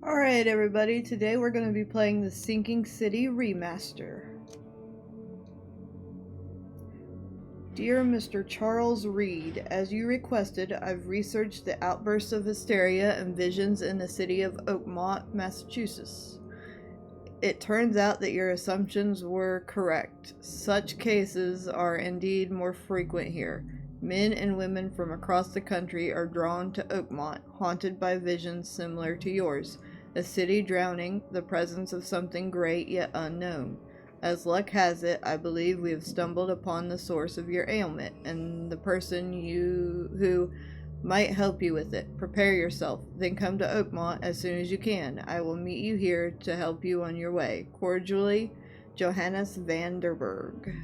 Alright everybody, today we're going to be playing the Sinking City Remaster. Dear Mr. Charles Reed, as you requested, I've researched the outbursts of hysteria and visions in the city of Oakmont, Massachusetts. It turns out that your assumptions were correct. Such cases are indeed more frequent here. Men and women from across the country are drawn to Oakmont, haunted by visions similar to yours. A city drowning, the presence of something great yet unknown. As luck has it, I believe we have stumbled upon the source of your ailment, and the person who might help you with it. Prepare yourself, then come to Oakmont as soon as you can. I will meet you here to help you on your way. Cordially, Johannes van der Berg.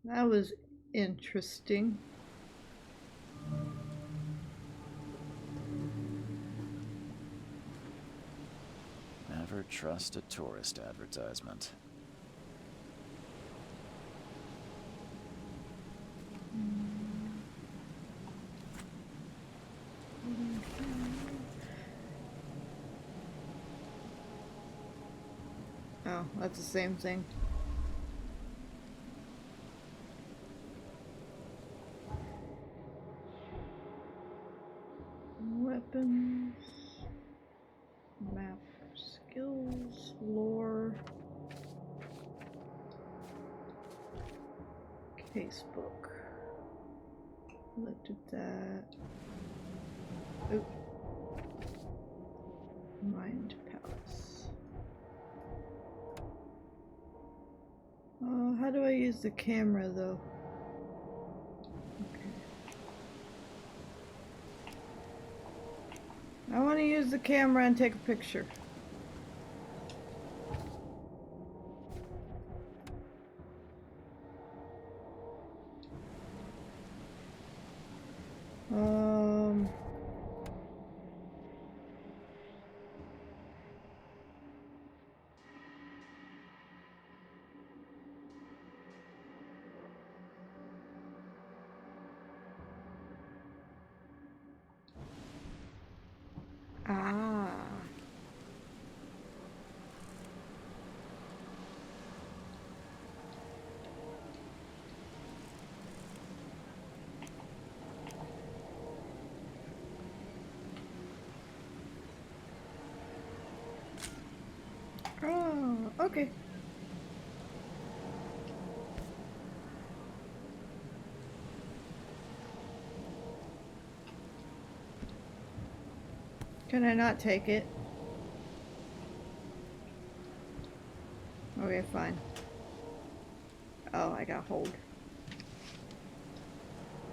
That was interesting. Never trust a tourist advertisement. Oh, that's the same thing. Weapons, map, skills, lore, casebook. Looked at that. Oop. Mind Palace. How do I use the camera though? I want to use the camera and take a picture. Ah. Oh, okay. Can I not take it? Okay, fine. Oh, I got hold.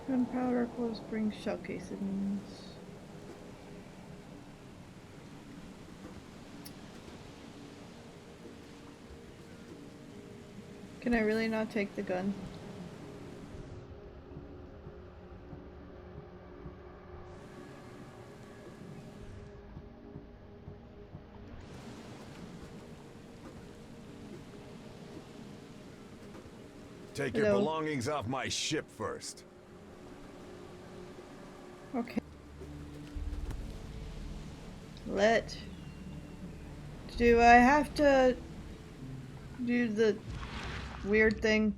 Gunpowder, close spring, shell casings. Can I really not take the gun? Take Hello. your belongings off my ship first. Okay. Do I have to do the weird thing?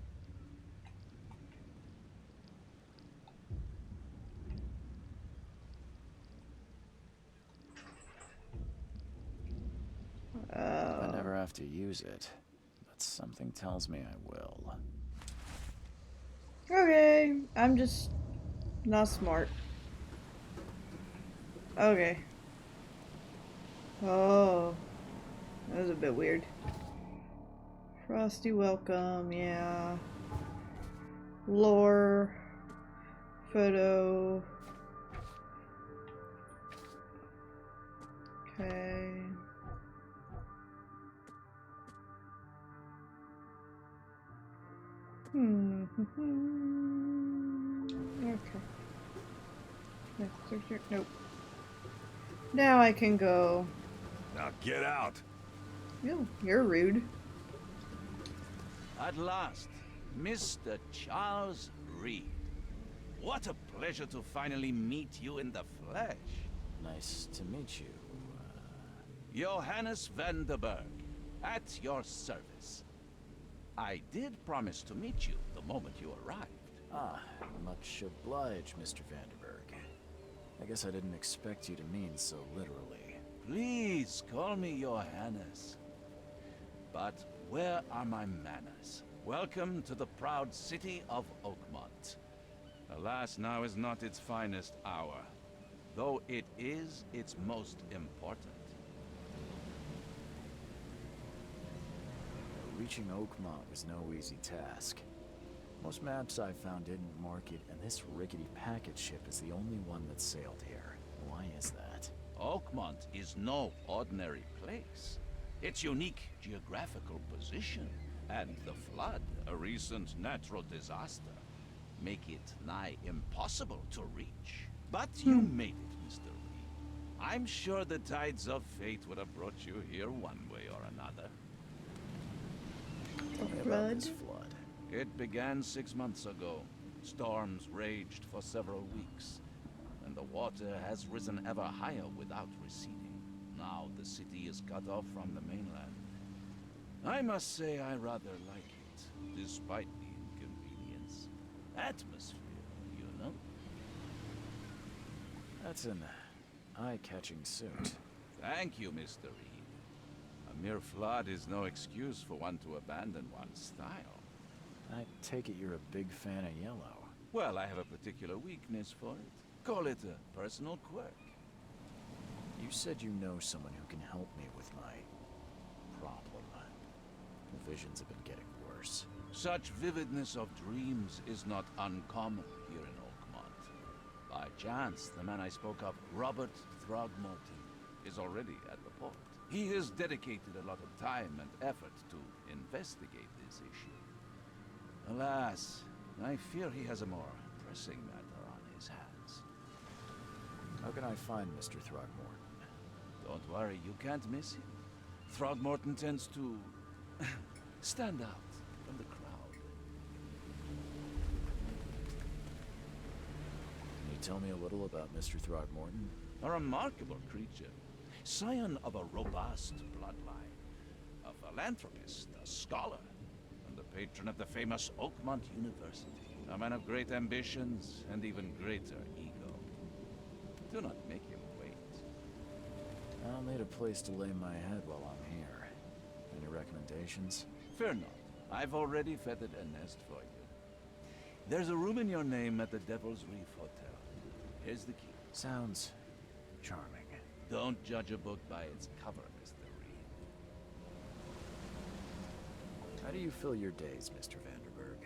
I never have to use it, but something tells me I will. Okay, I'm just not smart. Okay. Oh, that was a bit weird. Frosty welcome, yeah. Lore. Photo. Okay. Okay. Nope. Now I can go. Now get out. Ew, you're rude. At last, Mr. Charles Reed. What a pleasure to finally meet you in the flesh. Nice to meet you. Johannes van der Berg, at your service. I did promise to meet you the moment you arrived. Ah, much obliged, Mr. Vanderberg. I guess I didn't expect you to mean so literally. Please call me Johannes. But where are my manners? Welcome to the proud city of Oakmont. Alas, now is not its finest hour, though it is its most important. Reaching Oakmont was no easy task. Most maps I found didn't mark it, and this rickety packet ship is the only one that sailed here. Why is that? Oakmont is no ordinary place. Its unique geographical position and the flood, a recent natural disaster, make it nigh impossible to reach. But you made it, Mr. Reed. I'm sure the tides of fate would have brought you here one way or another. Tell me about this flood. It began 6 months ago. Storms raged for several weeks, and the water has risen ever higher without receding. Now the city is cut off from the mainland. I must say I rather like it, despite the inconvenience. Atmosphere, you know? That's an eye-catching suit. Thank you, Mr. Reed. A mere flood is no excuse for one to abandon one's style. I take it you're a big fan of yellow. Well, I have a particular weakness for it. Call it a personal quirk. You said you know someone who can help me with my problem. The visions have been getting worse. Such vividness of dreams is not uncommon here in Oakmont. By chance, the man I spoke of, Robert Throgmorton, is already at the port. He has dedicated a lot of time and effort to investigate this issue. Alas, I fear he has a more pressing matter on his hands. How can I find Mr. Throgmorton? Don't worry, you can't miss him. Throgmorton tends to stand out from the crowd. Can you tell me a little about Mr. Throgmorton? A remarkable creature. Scion of a robust bloodline. A philanthropist, a scholar, and the patron of the famous Oakmont University. A man of great ambitions and even greater ego. Do not make him wait. I'll need a place to lay my head while I'm here. Any recommendations? Fear not. I've already feathered a nest for you. There's a room in your name at the Devil's Reef Hotel. Here's the key. Sounds charming. Don't judge a book by its cover, Mr. Reed. How do you fill your days, Mr. Vanderberg?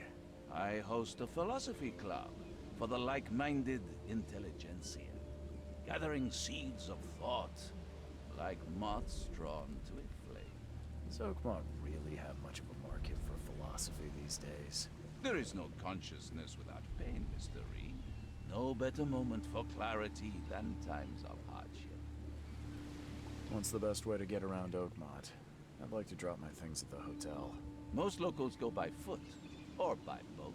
I host a philosophy club. for the like-minded intelligentsia, gathering seeds of thought, like moths drawn to a flame. Does Oakmont really have much of a market for philosophy these days? There is no consciousness without pain, Mr. Reed. No better moment for clarity than times of hardship. What's the best way to get around Oakmont? I'd like to drop my things at the hotel. Most locals go by foot, or by boat.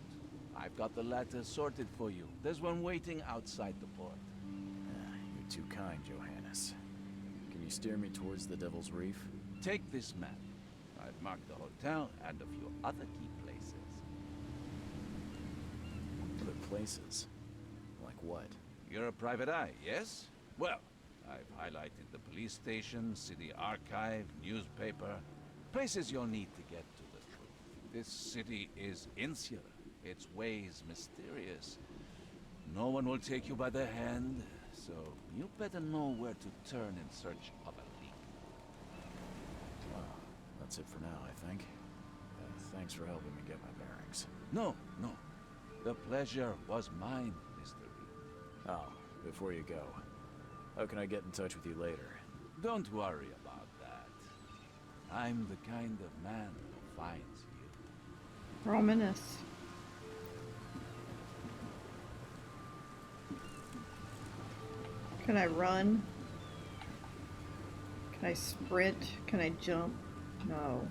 I've got the latter sorted for you. There's one waiting outside the port. You're too kind, Johannes. Can you steer me towards the Devil's Reef? Take this map. I've marked the hotel and a few other key places. Other places? Like what? You're a private eye, yes? Well, I've highlighted the police station, city archive, newspaper. Places you'll need to get to the truth. This city is insular, its ways mysterious. No one will take you by the hand, so you better know where to turn in search of a lead. Well, that's it for now, I think. Thanks for helping me get my bearings. No. The pleasure was mine, Mr. Reed. Oh, before you go, how can I get in touch with you later? Don't worry about that. I'm the kind of man who finds you. Ominous. Can I run? Can I sprint? Can I jump? No.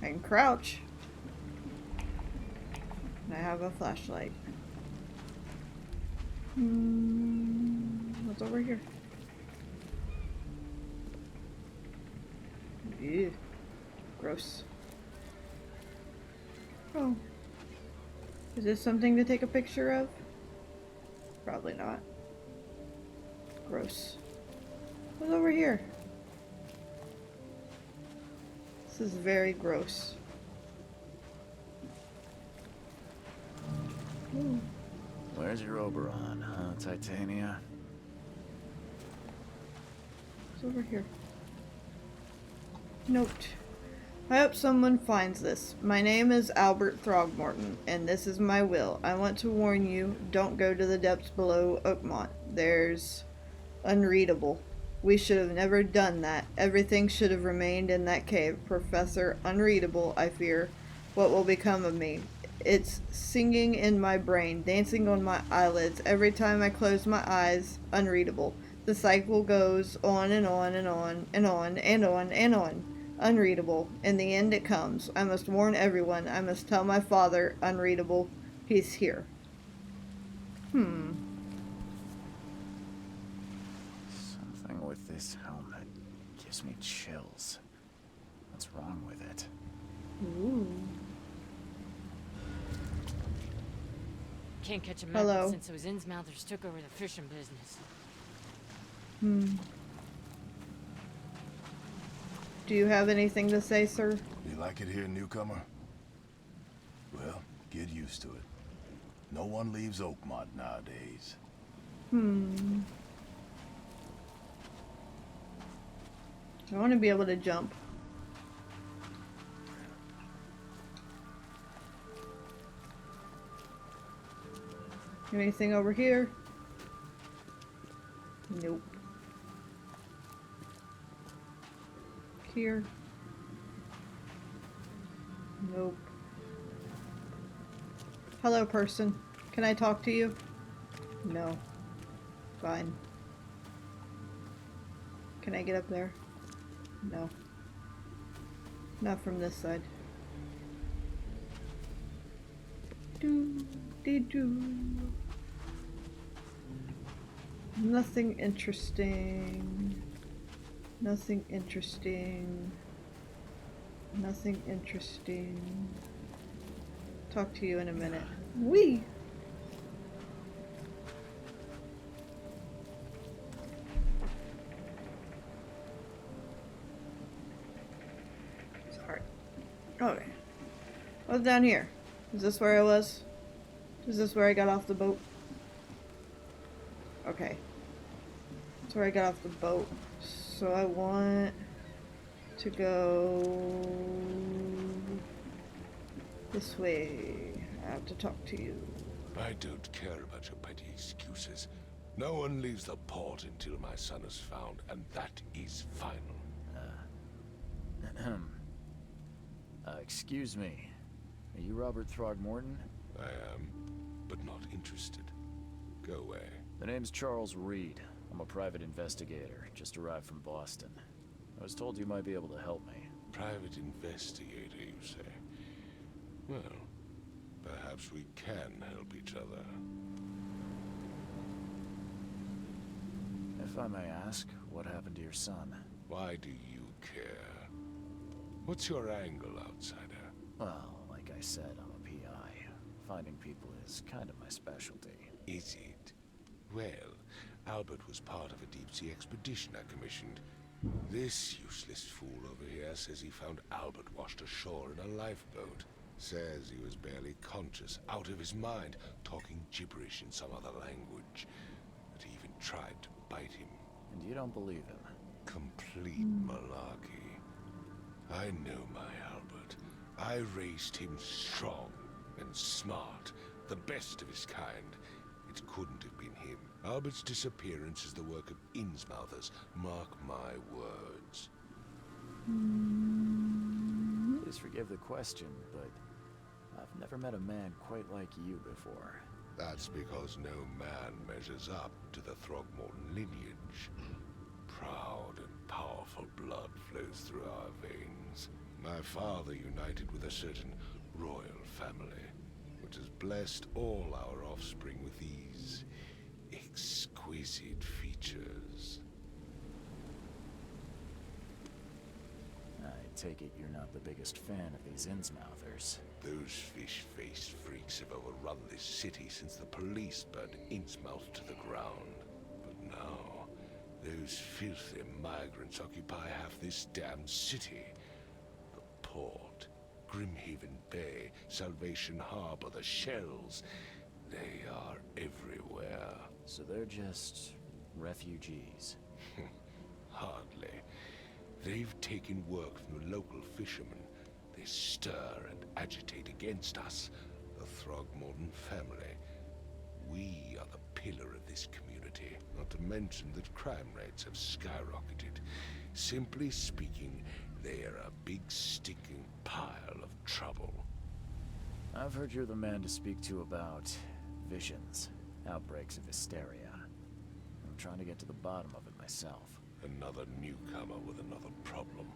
I can crouch. And I have a flashlight. What's over here? Ew. Gross. Oh. Is this something to take a picture of? Probably not. Gross. What's over here? This is very gross. Ooh. Where's your Oberon, huh, Titania? What's over here? Note. I hope someone finds this. My name is Albert Throgmorton, and this is my will. I want to warn you, don't go to the depths below Oakmont. There's unreadable. We should have never done that. Everything should have remained in that cave. Professor Unreadable, I fear. What will become of me? It's singing in my brain, dancing on my eyelids. Every time I close my eyes, unreadable. The cycle goes on and on and on and on and on and on. Unreadable. In the end it comes. I must warn everyone. I must tell my father, unreadable. He's here. Something with this helmet gives me chills. What's wrong with it? Ooh. Can't catch a Hello. method since those Innsmouthers took over the fishing business. Do you have anything to say, sir? You like it here, newcomer? Well, get used to it. No one leaves Oakmont nowadays. I want to be able to jump. Anything over here? Nope. Here? Nope. Hello, person. Can I talk to you? No. Fine. Can I get up there? No. Not from this side. Do-de-do. Nothing interesting. Nothing interesting. Nothing interesting. Talk to you in a minute. Wee! Sorry. Okay. What's down here? Is this where I was? Is this where I got off the boat? Okay. That's where I got off the boat. So I want to go this way. I have to talk to you. I don't care about your petty excuses. No one leaves the port until my son is found, and that is final. Excuse me. Are you Robert Throgmorton? I am, but not interested. Go away. The name's Charles Reed. I'm a private investigator, just arrived from Boston. I was told you might be able to help me. Private investigator, you say? Well, perhaps we can help each other. If I may ask, what happened to your son? Why do you care? What's your angle, outsider? Well, like I said, I'm a PI. Finding people is kind of my specialty. Is it? Well, Albert was part of a deep-sea expedition I commissioned. This useless fool over here says he found Albert washed ashore in a lifeboat. Says he was barely conscious, out of his mind, talking gibberish in some other language. That he even tried to bite him. And you don't believe him? Complete malarkey. I know my Albert. I raised him strong and smart, the best of his kind. It couldn't have been him. Albert's disappearance is the work of Innsmouthers. Mark my words. Please forgive the question, but I've never met a man quite like you before. That's because no man measures up to the Throgmorton lineage. Proud and powerful blood flows through our veins. My father united with a certain royal family, which has blessed all our offspring with these exquisite features. I take it you're not the biggest fan of these Innsmouthers. Those fish-faced freaks have overrun this city since the police burned Innsmouth to the ground. But now, those filthy migrants occupy half this damned city. The port, Grimhaven Bay, Salvation Harbor, the shells, they are everywhere. So they're just refugees. Hardly. They've taken work from the local fishermen. They stir and agitate against us, the Throgmorton family. We are the pillar of this community, not to mention that crime rates have skyrocketed. Simply speaking, they are a big stinking pile of trouble. I've heard you're the man to speak to about visions, outbreaks of hysteria. I'm trying to get to the bottom of it myself. Another newcomer with another problem.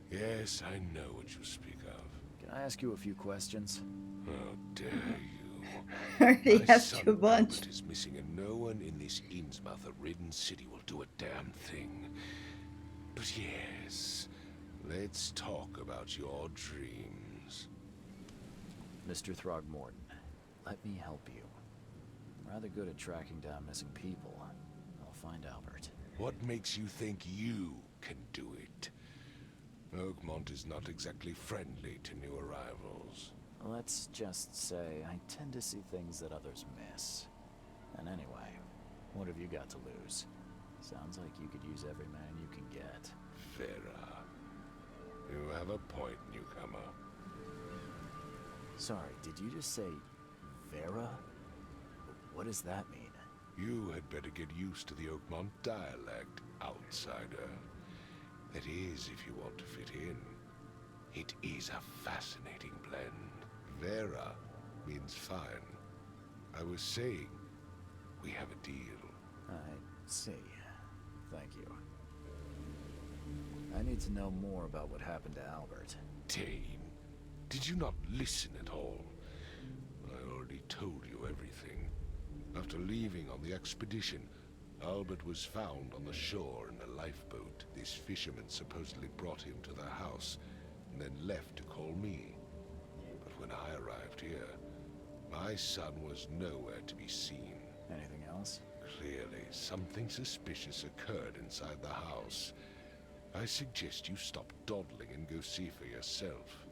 Yes, I know what you speak of. Can I ask you a few questions? How dare you? I already My asked son you a bunch. Albert is missing, and no one in this Innsmouth-ridden city will do a damn thing. But yes, let's talk about your dreams. Mr. Throgmorton, let me help you. I'm rather good at tracking down missing people. I'll find Albert. What makes you think you can do it? Oakmont is not exactly friendly to new arrivals. Let's just say I tend to see things that others miss. And anyway, what have you got to lose? Sounds like you could use every man you can get. Vera, you have a point, newcomer. Sorry, did you just say Vera? What does that mean? You had better get used to the Oakmont dialect, outsider. That is, if you want to fit in. It is a fascinating blend. Vera means fine. I was saying, we have a deal. I see. Thank you. I need to know more about what happened to Albert. Dane, did you not listen at all? I already told you everything. After leaving on the expedition, Albert was found on the shore in a lifeboat. This fisherman supposedly brought him to their house, and then left to call me. But when I arrived here, my son was nowhere to be seen. Anything else? Clearly, something suspicious occurred inside the house. I suggest you stop dawdling and go see for yourself.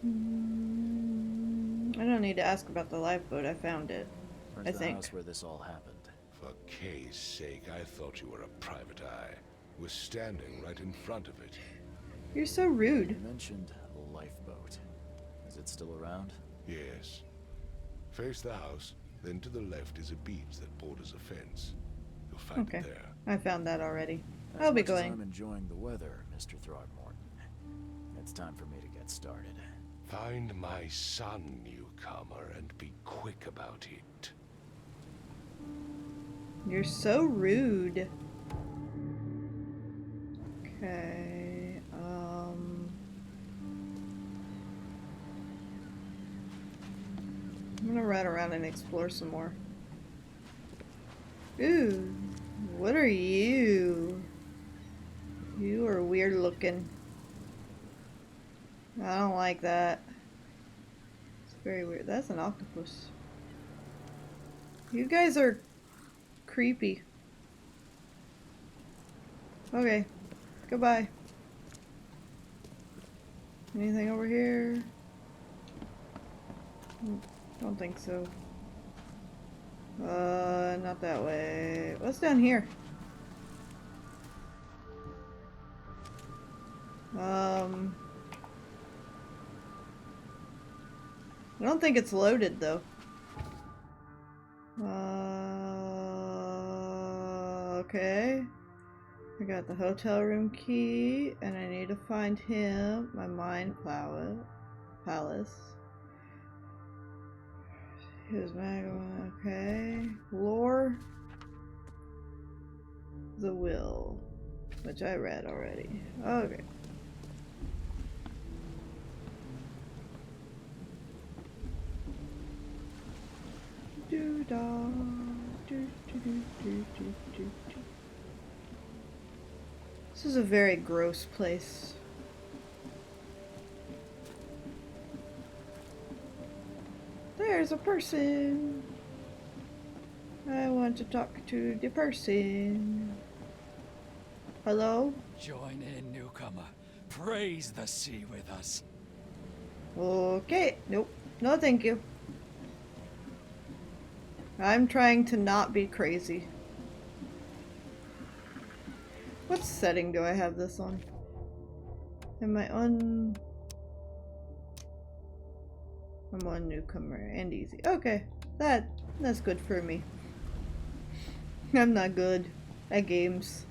I don't need to ask about the lifeboat. I found it. Where's I the think. house where this all happened? For Kay's sake, I thought you were a private eye. We're standing right in front of it. You're so rude. You mentioned lifeboat. Is it still around? Yes. Face the house, then to the left is a beach that borders a fence. You'll find Okay. it there. I found that already. As I'll be much as going. I'm enjoying the weather, Mr. Throgmorton. It's time for me to get started. Find my son, newcomer, and be quick about it. You're so rude. Okay, I'm gonna ride around and explore some more. Ooh, what are you? You are weird looking. I don't like that. It's very weird. That's an octopus. You guys are creepy. Okay, goodbye. Anything over here? Don't think so. Not that way. What's down here? I don't think it's loaded though. Okay. I got the hotel room key, and I need to find him. My mind palace. His mag. Okay. Lore. The will, which I read already. Okay. Do da do do do do do do. This is a very gross place. There's a person. I want to talk to the person. Hello? Join in, newcomer. Praise the sea with us. Okay. Nope. No, thank you. I'm trying to not be crazy. What setting do I have this on? Am I on? I'm on newcomer and easy. Okay, that's good for me. I'm not good at games.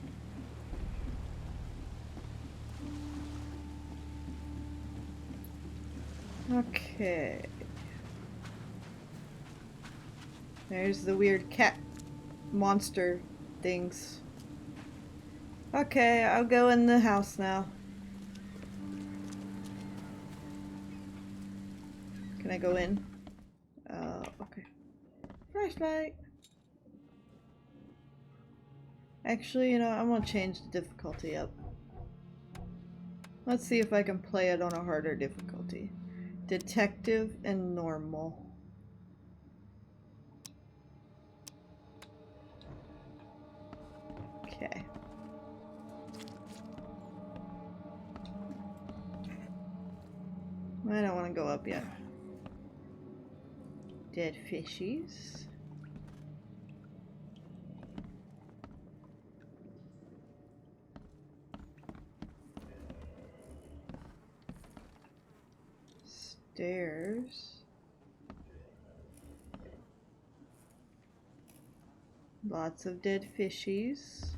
Okay. There's the weird cat monster things. Okay, I'll go in the house now. Can I go in? Okay. Flashlight. Actually, you know, I'm gonna change the difficulty up. Let's see if I can play it on a harder difficulty. Detective and normal. Okay. I don't want to go up yet. Dead fishies. Stairs. Lots of dead fishies.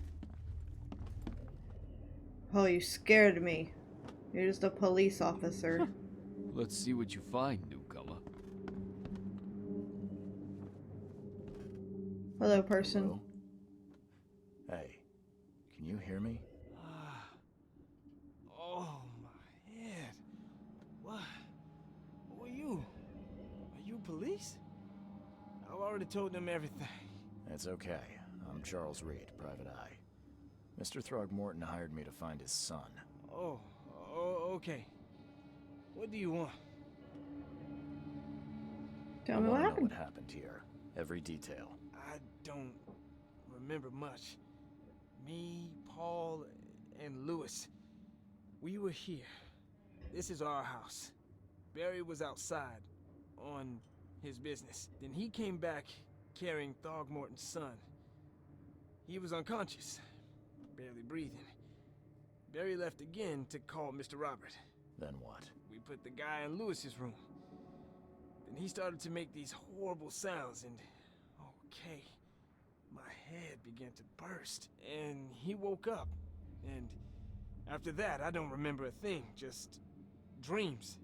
Oh, you scared me. You're just a police officer. Let's see what you find, newcomer. Hello, person. Hello? Hey, can you hear me? Oh my head. What? Who are you? Are you police? I've already told them everything. It's okay. I'm Charles Reed, Private Eye. Mr. Throgmorton hired me to find his son. Oh, okay. What do you want? Tell I me what wanna know happened. what happened here. Every detail. I don't remember much. Me, Paul, and Lewis. We were here. This is our house. Barry was outside on his business. Then he came back carrying Throgmorton's son. He was unconscious, barely breathing. Barry left again to call Mr. Robert. Then what? We put the guy in Lewis's room. and he started to make these horrible sounds, and okay, my head began to burst, and he woke up, and after that, I don't remember a thing, just dreams.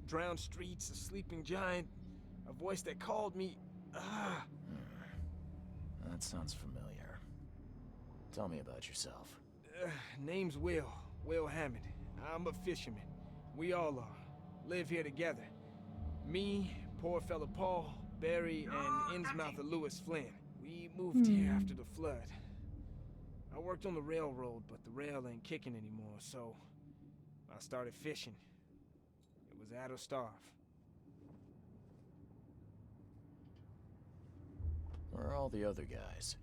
Drowned streets, a sleeping giant, a voice that called me, That sounds familiar. Tell me about yourself. Name's Will Hammond. I'm a fisherman. We all are. Live here together. Me, poor fella Paul, Barry, and Innsmouther Lewis Flynn. We moved here after the flood. I worked on the railroad, but the rail ain't kicking anymore, so I started fishing. It was add or starve. Where are all the other guys?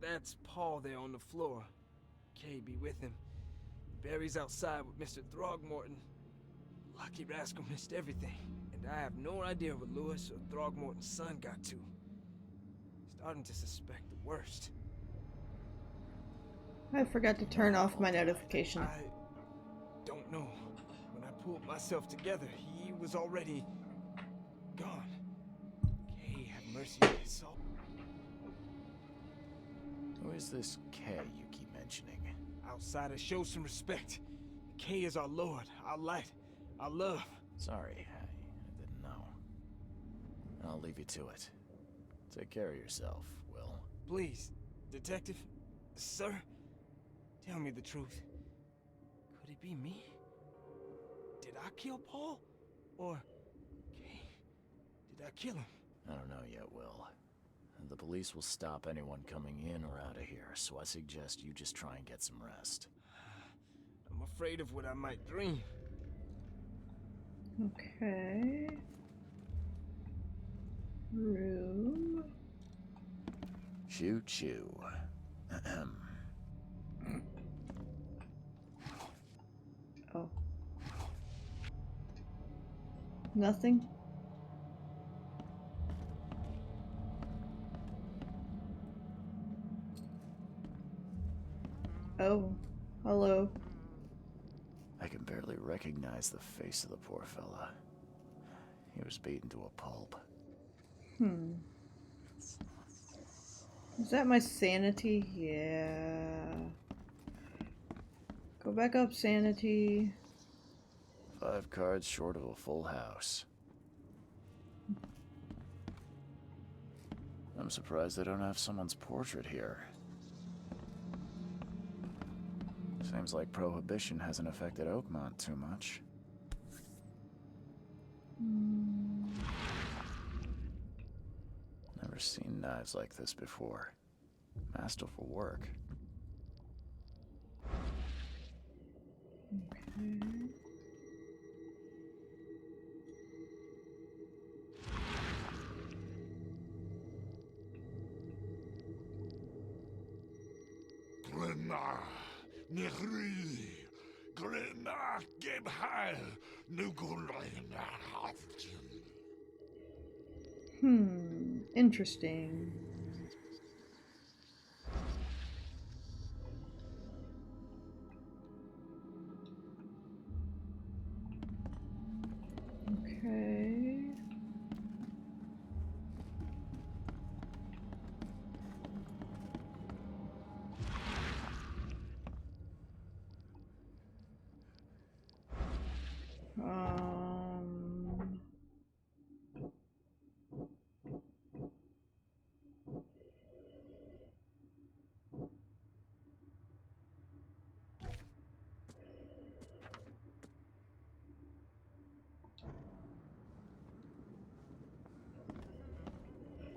That's Paul there on the floor. Kay be with him. Barry's outside with Mr. Throgmorton. Lucky rascal missed everything, and I have no idea what Lewis or Throgmorton's son got to. Starting to suspect the worst. I forgot to turn off my notification. I don't know. When I pulled myself together, he was already gone. Kay have mercy on his soul. Who is this K you keep mentioning? Outsiders, show some respect. Kay is our lord, our light, our love. Sorry, I didn't know. I'll leave you to it. Take care of yourself, Will. Please, detective, sir, tell me the truth. Could it be me? Did I kill Paul? Or Kay? Did I kill him? I don't know yet, Will. The police will stop anyone coming in or out of here, so I suggest you just try and get some rest. I'm afraid of what I might dream. Okay. Room. Choo choo. Ahem. Oh. Nothing? Oh. Hello. I can barely recognize the face of the poor fella. He was beaten to a pulp. Is that my sanity? Yeah. Go back up, sanity. 5 cards short of a full house. I'm surprised they don't have someone's portrait here. Seems like Prohibition hasn't affected Oakmont too much. Never seen knives like this before. Masterful work. Okay. Grenna, Nehri, Grenna, Gebhal, Nugulina, Interesting. Okay.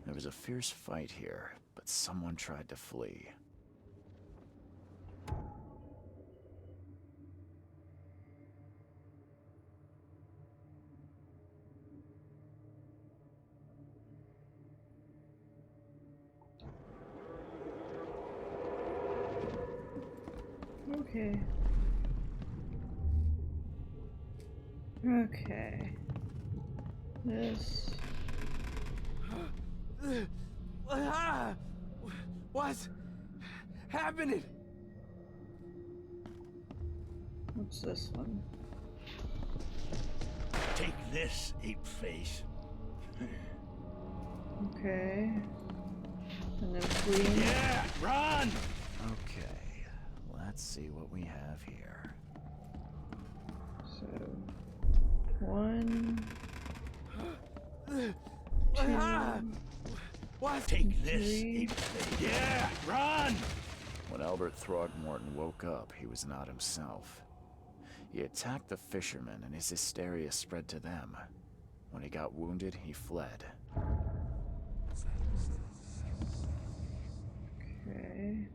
There was a fierce fight here, but someone tried to flee. Okay. Okay. This. What's happening? What's this one? Take this, ape face. Okay. And then fleeing. Yeah, run! Okay, let's see what we have here. So, 1, 2, What? Take this. 3. Yeah, run! When Albert Throgmorton woke up, he was not himself. He attacked the fishermen, and his hysteria spread to them. When he got wounded, he fled. Okay.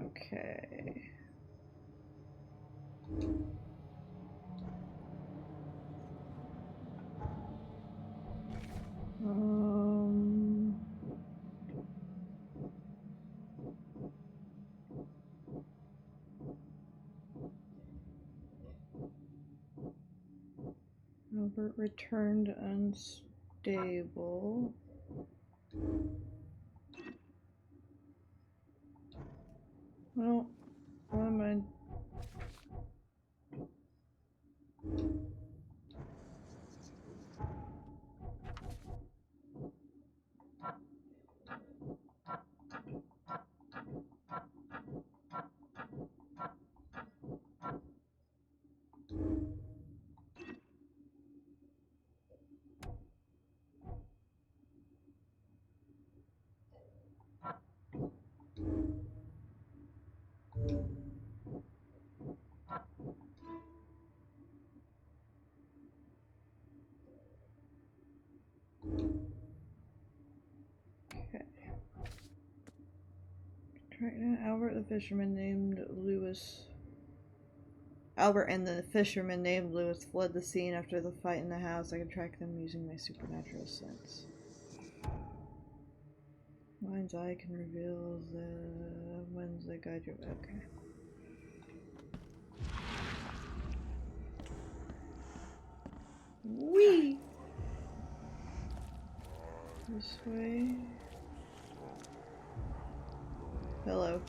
Okay. Um. Albert returned unstable. Well, what am I? Okay. Right now, Albert and the fisherman named Lewis fled the scene after the fight in the house. I can track them using my supernatural sense. Mind's eye can reveal when's the guide you. Okay. Wee. This way. Hello.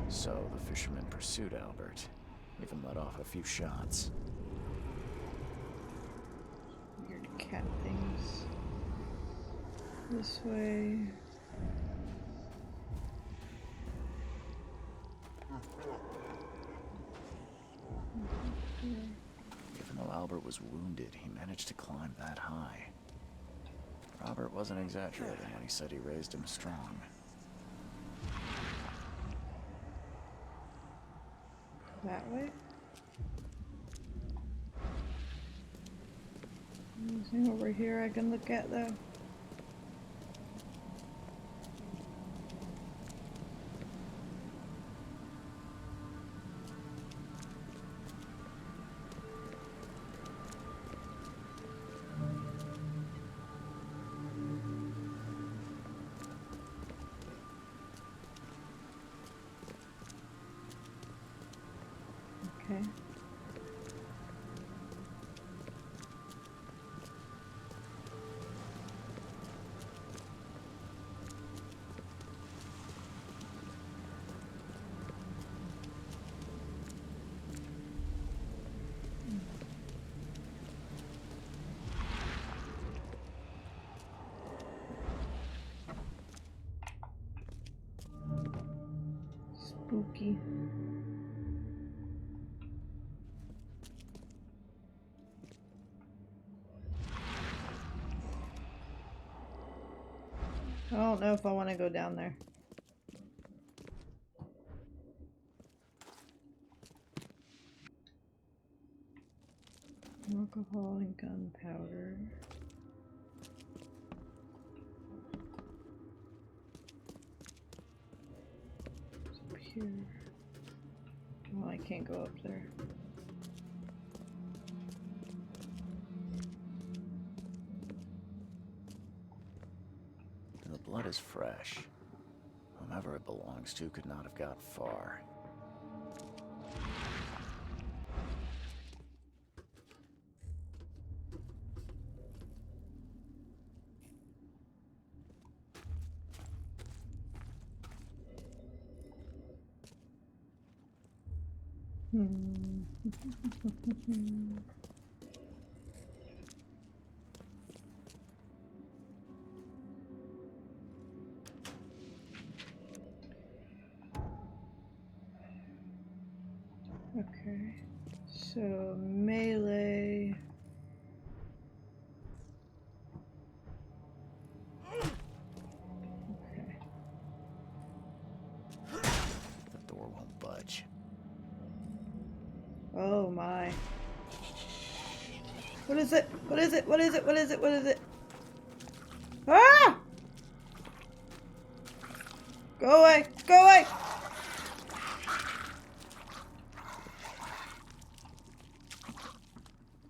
So the fisherman pursued Albert, even let off a few shots. Weird cat things. This way. Even though Albert was wounded, he managed to climb that high. Robert wasn't exaggerating when he said he raised him strong. That way? Anything over here I can look at though? Okay. Spooky. I don't know if I want to go down there. Alcohol and gunpowder. It's up here. Oh, I can't go up there. The blood is fresh. Whomever it belongs to could not have got far. Hmm. Okay. So melee. Okay. The door won't budge. Oh my. What is it? What is it? What is it? What is it? What is it? Ah! Go away! Go away!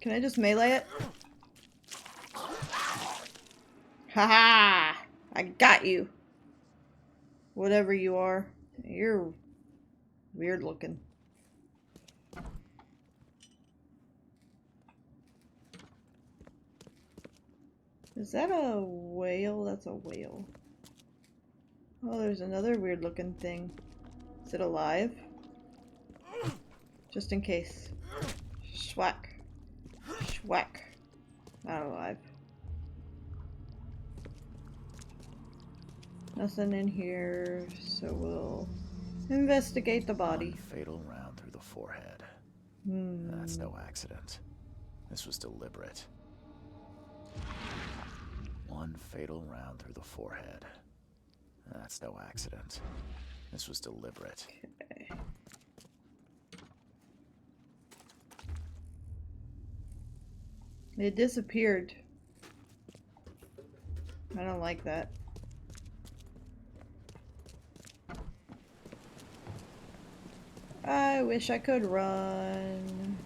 Can I just melee it? Haha! I got you. Whatever you are. You're weird looking. Is that a whale? That's a whale. Oh, there's another weird looking thing. Is it alive? Just in case. Schwack. Schwack. Not alive. Nothing in here, so we'll investigate the body. One fatal round through the forehead. Hmm. That's no accident. This was deliberate. One fatal round through the forehead. That's no accident. This was deliberate. Okay. It disappeared. I don't like that. I wish I could run.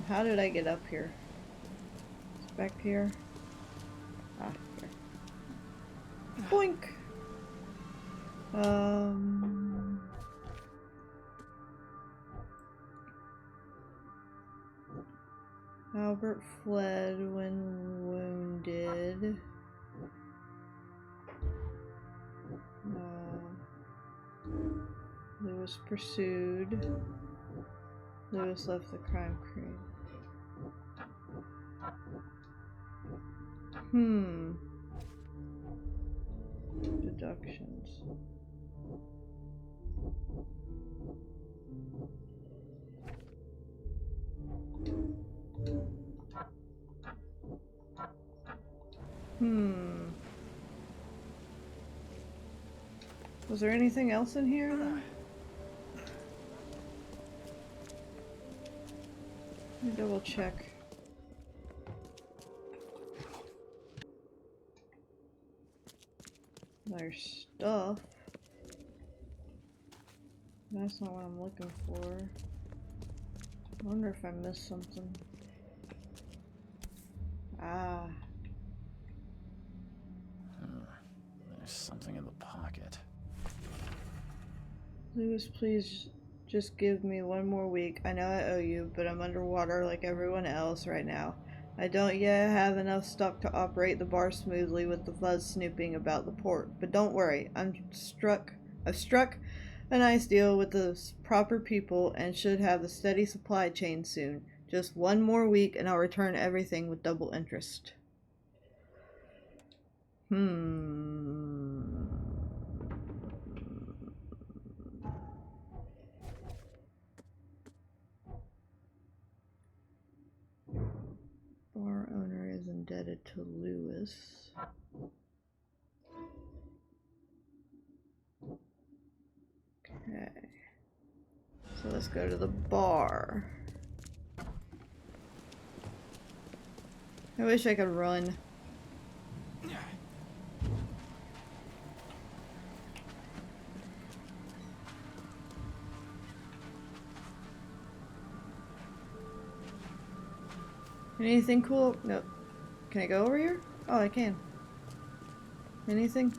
How did I get up here? It's back here. Ah, here. Boink! Albert fled when wounded. Lewis pursued. Lewis left the crime scene. Deductions. Was there anything else in here then? Let me double check. There's stuff. That's not what I'm looking for. I wonder if I missed something. Ah. There's something in the pocket. Lewis, please just give me one more week. I know I owe you, but I'm underwater like everyone else right now. I don't yet have enough stock to operate the bar smoothly with the fuzz snooping about the port. But don't worry, I've struck a nice deal with the proper people and should have a steady supply chain soon. Just one more week and I'll return everything with double interest. Bar owner is indebted to Lewis. Okay. So let's go to the bar. I wish I could run. Anything cool? Nope. Can I go over here? Oh, I can. Anything?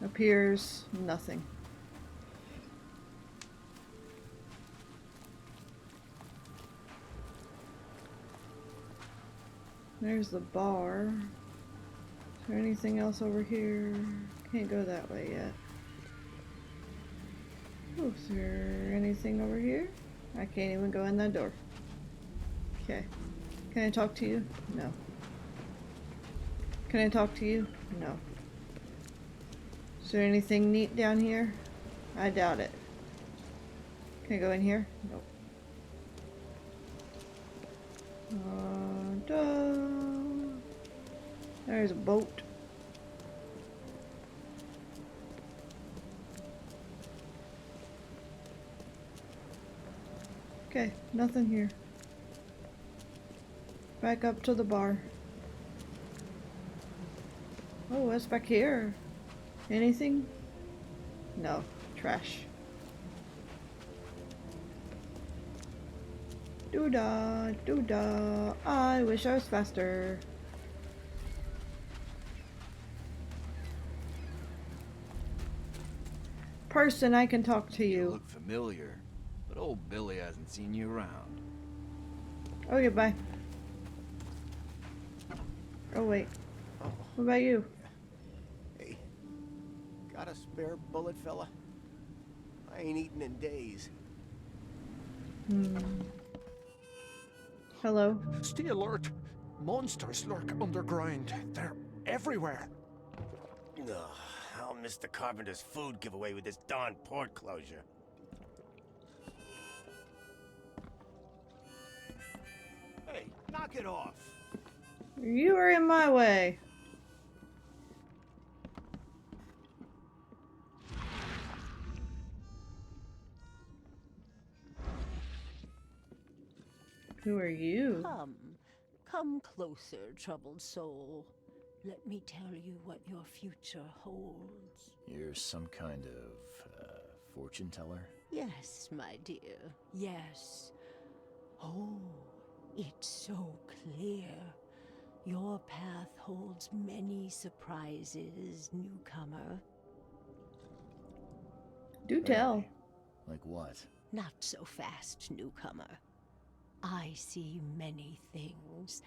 Appears nothing. There's the bar. Is there anything else over here? Can't go that way yet. Oh, is there anything over here? I can't even go in that door. Okay. Can I talk to you? No. Can I talk to you? No. Is there anything neat down here? I doubt it. Can I go in here? Nope. There's a boat. Okay, nothing here. Back up to the bar. Oh, what's back here? Anything? No. Trash. Doo-dah, doo-dah. I wish I was faster. Person, I can talk to You you. look familiar, but old Billy hasn't seen you around. Okay, bye. Oh, wait. What about you? Hey, got a spare bullet, fella? I ain't eaten in days. Hello? Stay alert. Monsters lurk underground. They're everywhere. Ugh, I'll miss the carpenter's food giveaway with this darn port closure. Hey, knock it off. You are in my way. Who are you? Come closer, troubled soul. Let me tell you what your future holds. You're some kind of, fortune teller? Yes, my dear, yes. Oh, it's so clear. Your path holds many surprises, newcomer. Do tell. Really? Like what? Not so fast, newcomer. I see many things.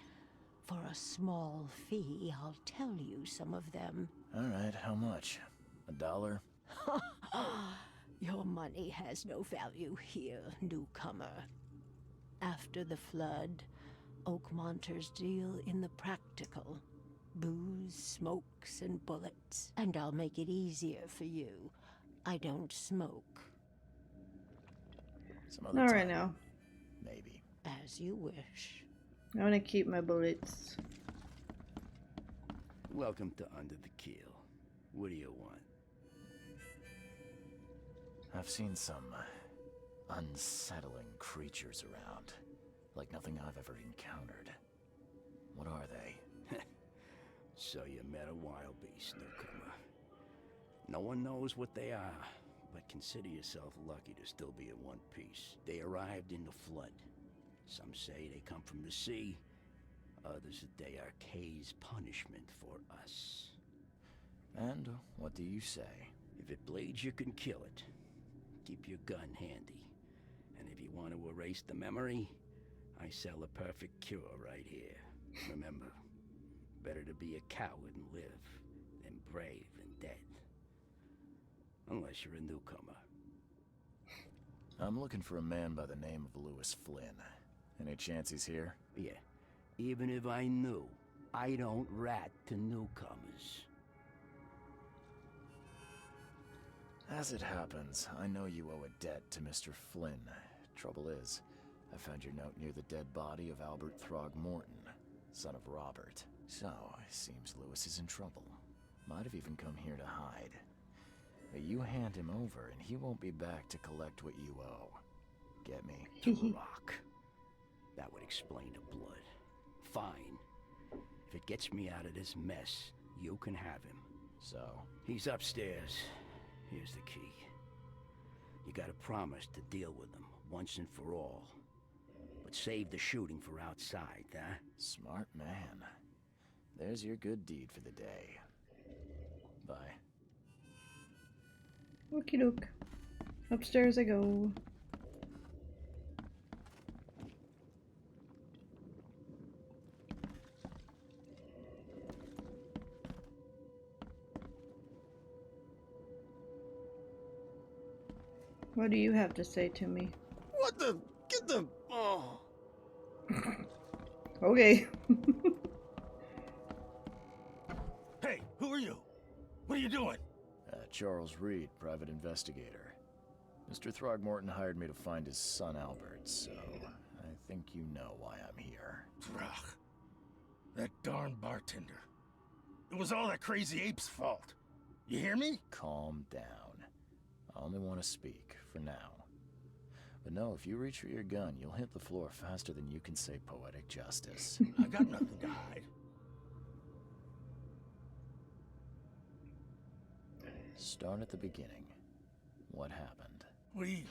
For a small fee, I'll tell you some of them. Alright, how much? $1? Your money has no value here, newcomer. After the flood, Oakmonters deal in the practical. Booze, smokes, and bullets. And I'll make it easier for you. I don't smoke. Some other Not time. right now. Maybe. As you wish. I want to keep my bullets. Welcome to Under the Keel. What do you want? I've seen some unsettling creatures around. Like nothing I've ever encountered. What are they? So you met a wild beast, newcomer. No one knows what they are, but consider yourself lucky to still be in one piece. They arrived in the flood. Some say they come from the sea. Others that they are Kay's punishment for us. And what do you say? If it bleeds, you can kill it. Keep your gun handy. And if you want to erase the memory, I sell a perfect cure right here. Remember, better to be a coward and live than brave and dead. Unless you're a newcomer. I'm looking for a man by the name of Lewis Flynn. Any chance he's here? Yeah, even if I knew, I don't rat to newcomers. As it happens, I know you owe a debt to Mr. Flynn. Trouble is, I found your note near the dead body of Albert Throgmorton, son of Robert. So, it seems Lewis is in trouble. Might have even come here to hide. But you hand him over and he won't be back to collect what you owe. Get me? To rock. That would explain the blood. Fine. If it gets me out of this mess, you can have him. So? He's upstairs. Here's the key. You gotta promise to deal with him, once and for all. But save the shooting for outside, huh? Smart man. There's your good deed for the day. Bye. Okie doke. Upstairs I go. What do you have to say to me? What the? Get the... Oh. Okay. Hey, who are you? What are you doing? Charles Reed, private investigator. Mr. Throgmorton hired me to find his son Albert, so I think you know why I'm here. Throg. That darn bartender. It was all that crazy ape's fault. You hear me? Calm down. I only want to speak, for now. But no, if you reach for your gun, you'll hit the floor faster than you can say poetic justice. I got nothing to hide. Start at the beginning. What happened? We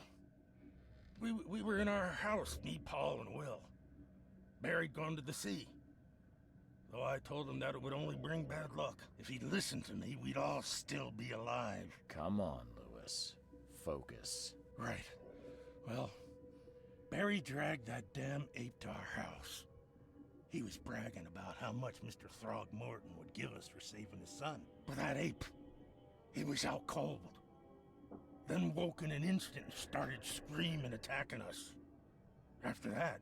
were in our house, me, Paul, and Will. Barry'd gone to the sea. Though I told him that it would only bring bad luck. If he'd listened to me, we'd all still be alive. Come on, Lewis. Focus. Right. Well, Barry dragged that damn ape to our house. He was bragging about how much Mr. Throgmorton would give us for saving his son. But that ape, he was out cold. Then woke in an instant and started screaming, attacking us. After that,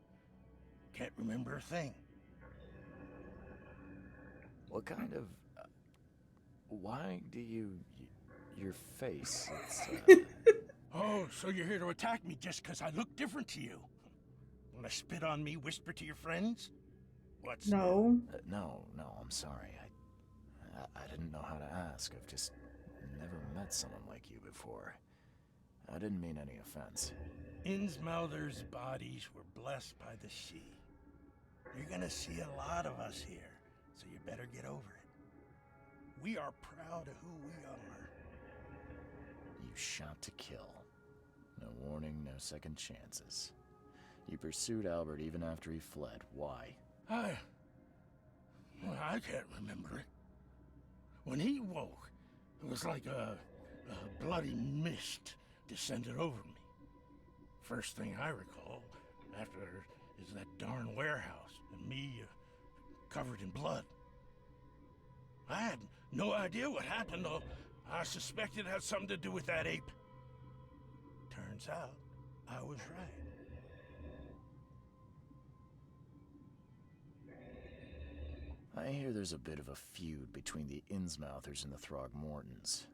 can't remember a thing. What kind of... why do you... your face, it's... Oh, so you're here to attack me just because I look different to you? Wanna spit on me, whisper to your friends? What's No. No, I'm sorry. I didn't know how to ask. I've just never met someone like you before. I didn't mean any offense. Innsmouther's bodies were blessed by the sea. You're gonna see a lot of us here, so you better get over it. We are proud of who we are. You shot to kill. No warning, no second chances. You pursued Albert even after he fled. Why? I can't remember it. When he woke, it was like a bloody mist descended over me. First thing I recall after is that darn warehouse and me covered in blood. I had no idea what happened, though. I suspected it had something to do with that ape. Turns out, I was right. I hear there's a bit of a feud between the Innsmouthers and the Throgmortons.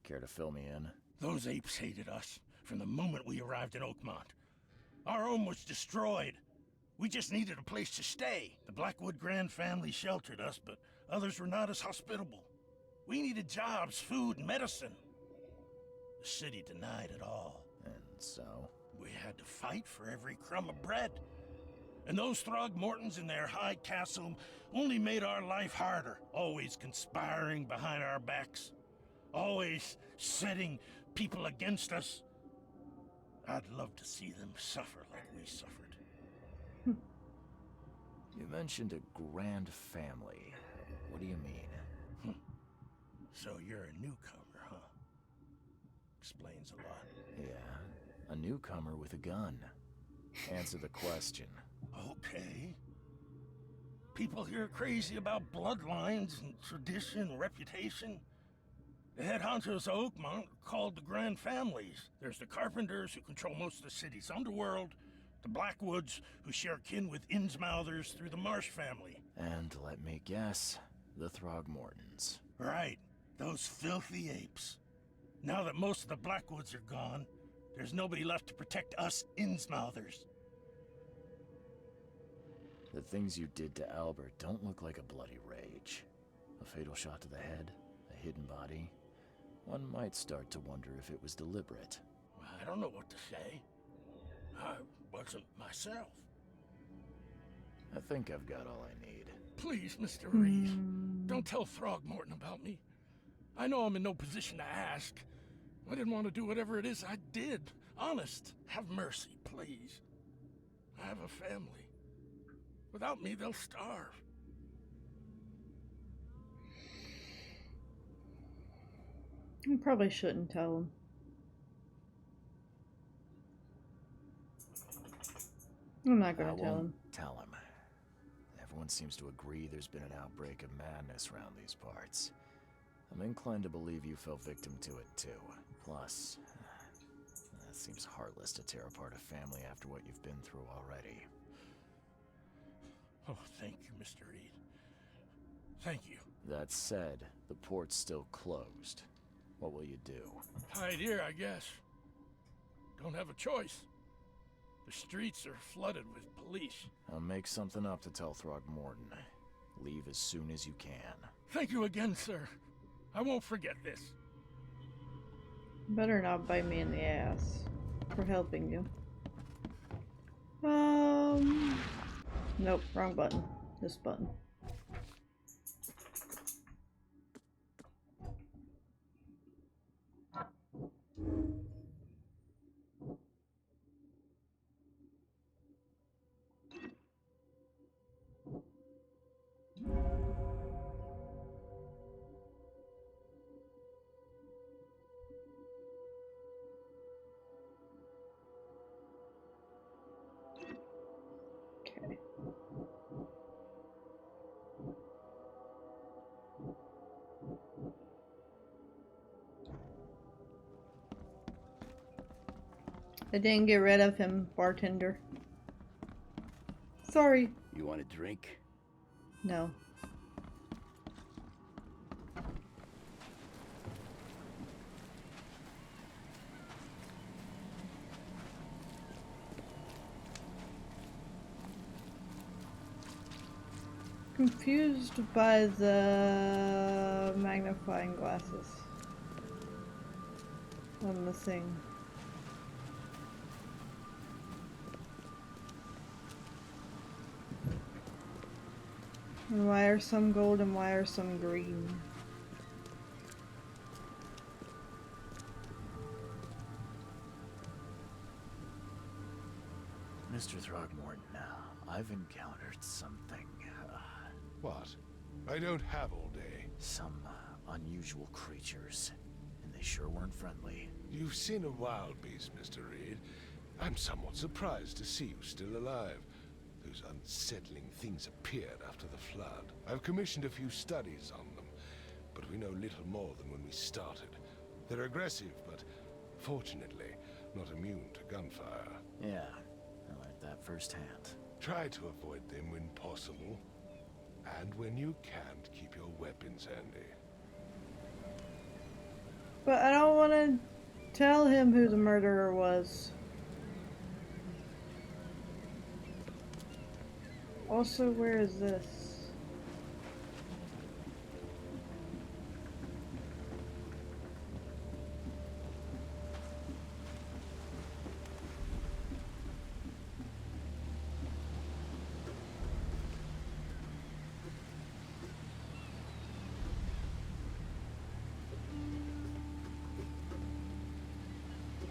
Care to fill me in? Those apes hated us from the moment we arrived in Oakmont. Our home was destroyed. We just needed a place to stay. The Blackwood Grand family sheltered us, but others were not as hospitable. We needed jobs, food, and medicine. The city denied it all. And so? We had to fight for every crumb of bread. And those Throgmortons in their high castle only made our life harder, always conspiring behind our backs, always setting people against us. I'd love to see them suffer like we suffered. You mentioned a grand family. What do you mean? So you're a newcomer, huh? Explains a lot. Yeah, a newcomer with a gun. Answer the question. Okay. People here are crazy about bloodlines and tradition and reputation. The head honchos of Oakmont are called the Grand Families. There's the Carpenters, who control most of the city's underworld, the Blackwoods, who share kin with Innsmouthers through the Marsh family. And let me guess, the Throgmortons. Right, those filthy apes. Now that most of the Blackwoods are gone, there's nobody left to protect us Innsmouthers. The things you did to Albert don't look like a bloody rage. A fatal shot to the head, a hidden body. One might start to wonder if it was deliberate. I don't know what to say. I wasn't myself. I think I've got all I need. Please, Mr. Reed, don't tell Throgmorton about me. I know I'm in no position to ask. I didn't want to do whatever it is I did. Honest, have mercy, please. I have a family. Without me, they'll starve. I probably shouldn't tell him. I'm not gonna tell him. Tell him. Everyone seems to agree there's been an outbreak of madness around these parts. I'm inclined to believe you fell victim to it too. Plus, Seems heartless to tear apart a family after what you've been through already. Oh, thank you, Mr. Reed. Thank you. That said, the port's still closed. What will you do? Hide here, I guess. Don't have a choice. The streets are flooded with police. I'll make something up to tell Throgmorton. Leave as soon as you can. Thank you again, sir. I won't forget this. Better not bite me in the ass for helping you. Nope, wrong button. This button. Okay. I didn't get rid of him, bartender. Sorry. You want a drink? No. Confused by the magnifying glasses on the thing. And why are some gold and why are some green? Mr. Throgmorton, I've encountered something. What? I don't have all day. Some unusual creatures, and they sure weren't friendly. You've seen a wild beast, Mr. Reed. I'm somewhat surprised to see you still alive. Those unsettling things appeared after the flood. I've commissioned a few studies on them, but we know little more than when we started. They're aggressive, but fortunately not immune to gunfire. Yeah, I learned that firsthand. Try to avoid them when possible. And when you can't, keep your weapons handy. But I don't want to tell him who the murderer was. Also, where is this?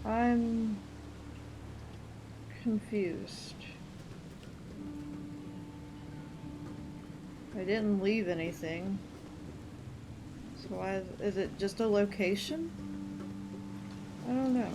I'm confused. I didn't leave anything. So why is it just a location? I don't know.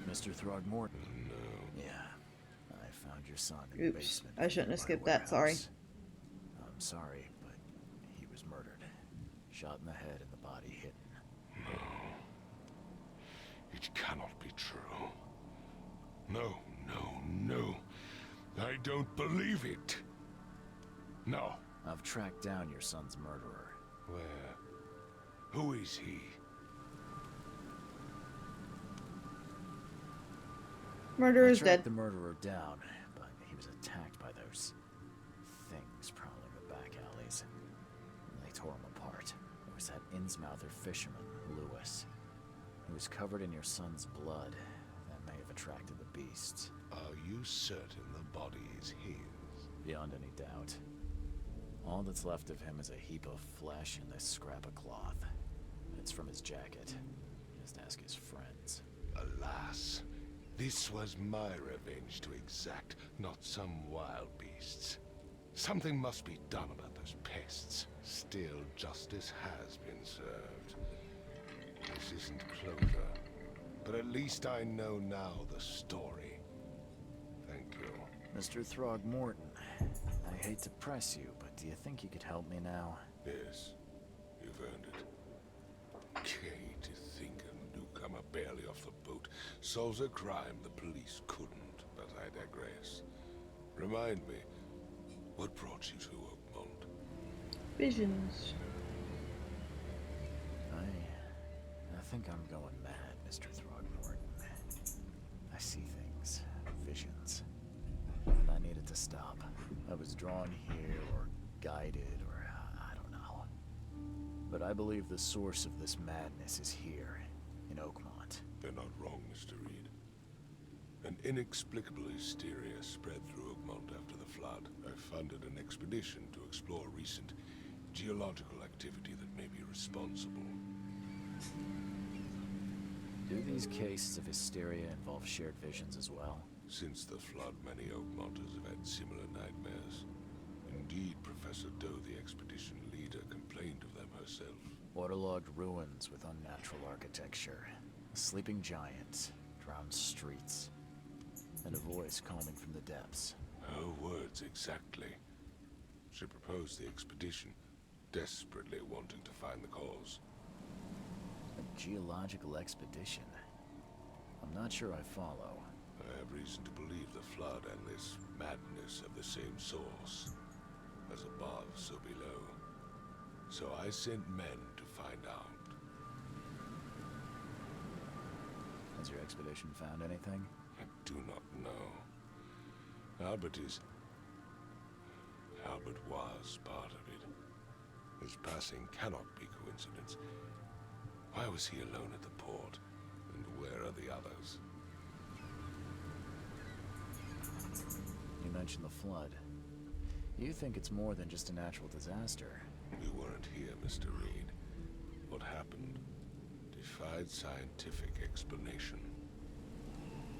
Mr. Throgmorton? No. Yeah. I found your son in the Oops. basement. I shouldn't have by skipped the that, sorry. warehouse. I'm sorry, but he was murdered. Shot in the head and the body hidden. No. It cannot be true. No, no, no. I don't believe it. No. I've tracked down your son's murderer. Where? Who is he? Murderer's I dead. tracked the murderer down, but he was attacked by those things prowling the back alleys. And they tore him apart. It was that Innsmouther fisherman, Lewis. He was covered in your son's blood. That may have attracted the beasts. Are you certain the body is his? Beyond any doubt. All that's left of him is a heap of flesh and this scrap of cloth. It's from his jacket. Just ask his friends. Alas. This was my revenge to exact, not some wild beasts. Something must be done about those pests. Still, justice has been served. This isn't closure, but at least I know now the story. Thank you. Mr. Throgmorton, I hate to press you, but do you think you could help me now? Yes, you've earned it. Okay, to think a newcomer barely off the boat solves a crime the police couldn't, but I digress. Remind me, what brought you to Oakmont? Visions. I think I'm going mad, Mr. Throgmorton. I see things, visions. And I needed to stop. I was drawn here, or guided, or I don't know. But I believe the source of this madness is here, in Oakmont. They're not wrong, Mr. Reed. An inexplicable hysteria spread through Oakmont after the flood. I funded an expedition to explore recent geological activity that may be responsible. Do these cases of hysteria involve shared visions as well? Since the flood, many Oakmonters have had similar nightmares. Indeed, Professor Doe, the expedition leader, complained of them herself. Waterlogged ruins with unnatural architecture, a sleeping giant, drowned streets, and a voice calling from the depths. Her words exactly. She proposed the expedition, desperately wanting to find the cause. A geological expedition? I'm not sure I follow. I have reason to believe the flood and this madness have the same source. As above, so below. So I sent men to find out. Has your expedition found anything? I do not know. Albert was part of it. His passing cannot be coincidence. Why was he alone at the port? And where are the others? You mentioned the flood. You think it's more than just a natural disaster. You weren't here, Mr. Reed. What happened defied scientific explanation.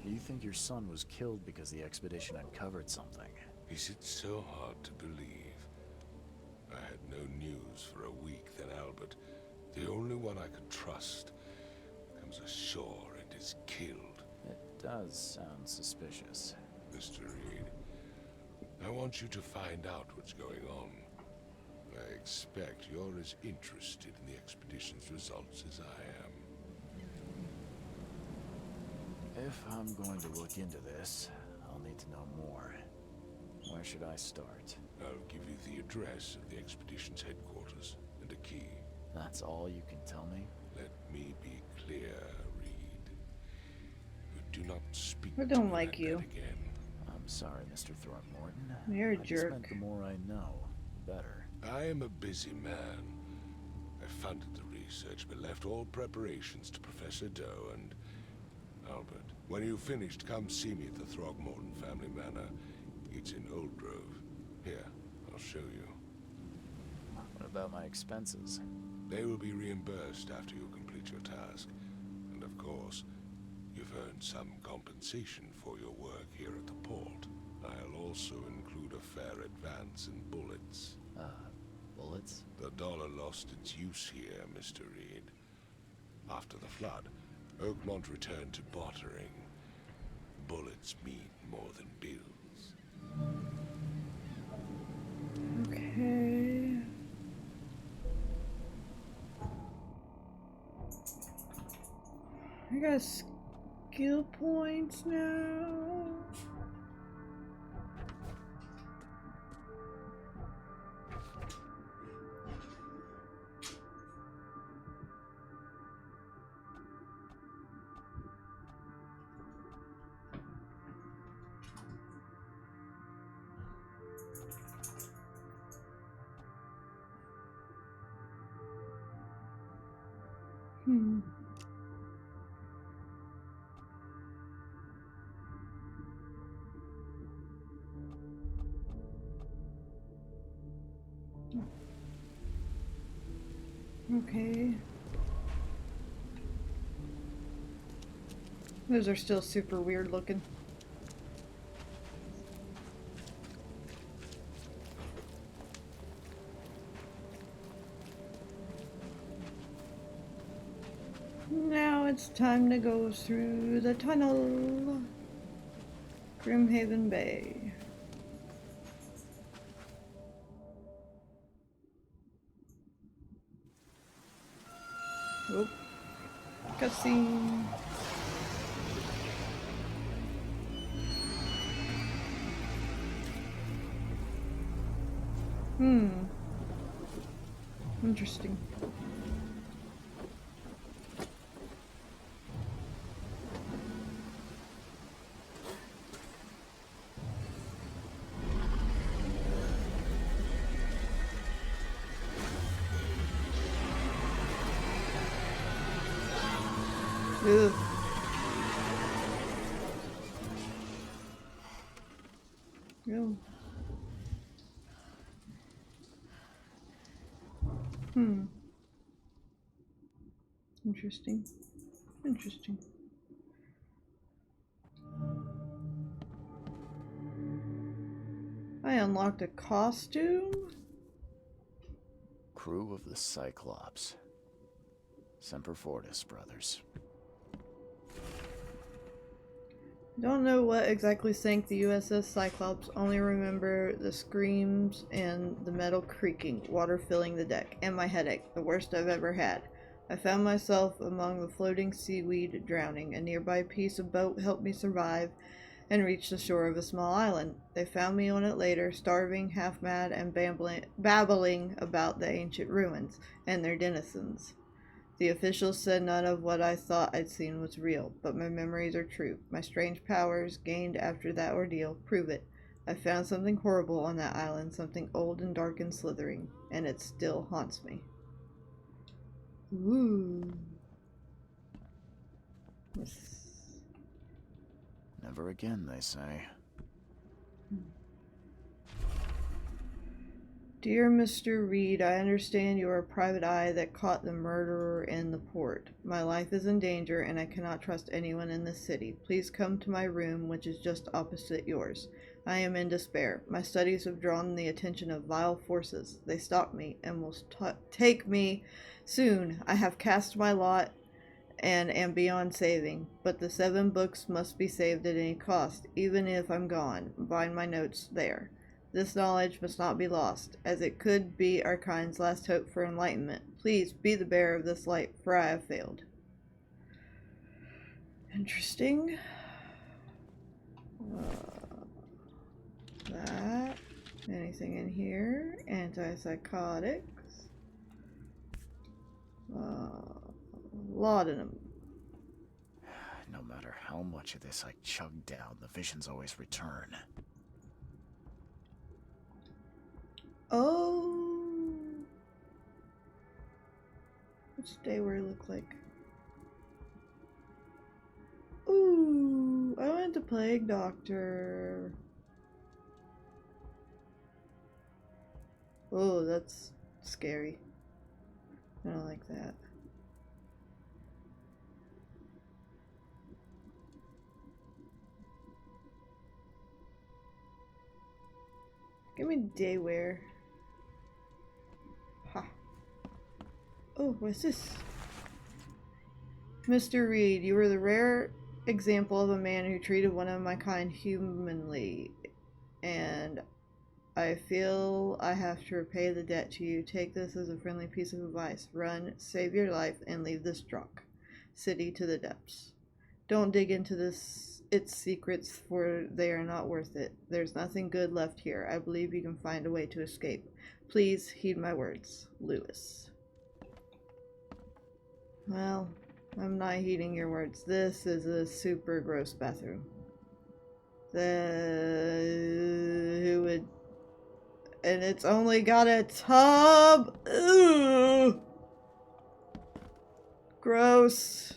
You think your son was killed because the expedition uncovered something? Is it so hard to believe? I had no news for a week, then Albert, the only one I could trust, comes ashore and is killed. It does sound suspicious. Mr. Reed, I want you to find out what's going on. I expect you're as interested in the expedition's results as I am. If I'm going to look into this, I'll need to know more. Where should I start? I'll give you the address of the expedition's headquarters and a key. That's all you can tell me? Let me be clear, Reed. You do not speak I don't to me like you. that again. I'm sorry, Mr. Throgmorton. You're a I just jerk. meant the more I know, the better. I am a busy man. I funded the research, but left all preparations to Professor Doe and Albert. When you've finished, come see me at the Throgmorton family manor. It's in Old Grove. Here, I'll show you. What about my expenses? They will be reimbursed after you complete your task. And of course, you've earned some compensation for your work here at the port. I'll also include a fair advance in bullets. Bullets? The dollar lost its use here, Mr. Reed. After the flood, Oakmont returned to bartering. Bullets mean more than bills. Okay. I got skill points now. Okay. Those are still super weird looking. Now it's time to go through the tunnel. Grimhaven Bay. Oop. Cutscene. Interesting. Ugh. Ew. Interesting. Interesting. I unlocked a costume? Crew of the Cyclops. Semper Fortis, brothers. Don't know what exactly sank the USS Cyclops, only remember the screams and the metal creaking, water filling the deck, and my headache, the worst I've ever had. I found myself among the floating seaweed, drowning. A nearby piece of boat helped me survive and reach the shore of a small island. They found me on it later, starving, half-mad, and babbling about the ancient ruins and their denizens. The officials said none of what I thought I'd seen was real, but my memories are true. My strange powers, gained after that ordeal, prove it. I found something horrible on that island, something old and dark and slithering, and it still haunts me. Ooh. Never again, they say. Dear Mr. Reed, I understand you are a private eye that caught the murderer in the port. My life is in danger, and I cannot trust anyone in this city. Please come to my room, which is just opposite yours. I am in despair. My studies have drawn the attention of vile forces. They stalk me and will take me soon. I have cast my lot and am beyond saving, but the 7 books must be saved at any cost, even if I'm gone. Find my notes there. This knowledge must not be lost, as it could be our kind's last hope for enlightenment. Please be the bearer of this light, for I have failed. Interesting. That. Anything in here? Antipsychotics. Laudanum. No matter how much of this I chug down, the visions always return. Oh. What's Dayware look like? Ooh, I went to Plague Doctor. Oh, that's scary. I don't like that. Give me Dayware. Ha. Oh, what's this? Mr. Reed, you were the rare example of a man who treated one of my kind humanly, and I feel I have to repay the debt to you. Take this as a friendly piece of advice. Run, save your life, and leave this drunk city to the depths. Don't dig into its secrets, for they are not worth it. There's nothing good left here. I believe you can find a way to escape. Please heed my words. Lewis. Well, I'm not heeding your words. This is a super gross bathroom. Who would... And it's only got a tub. Ugh. Gross.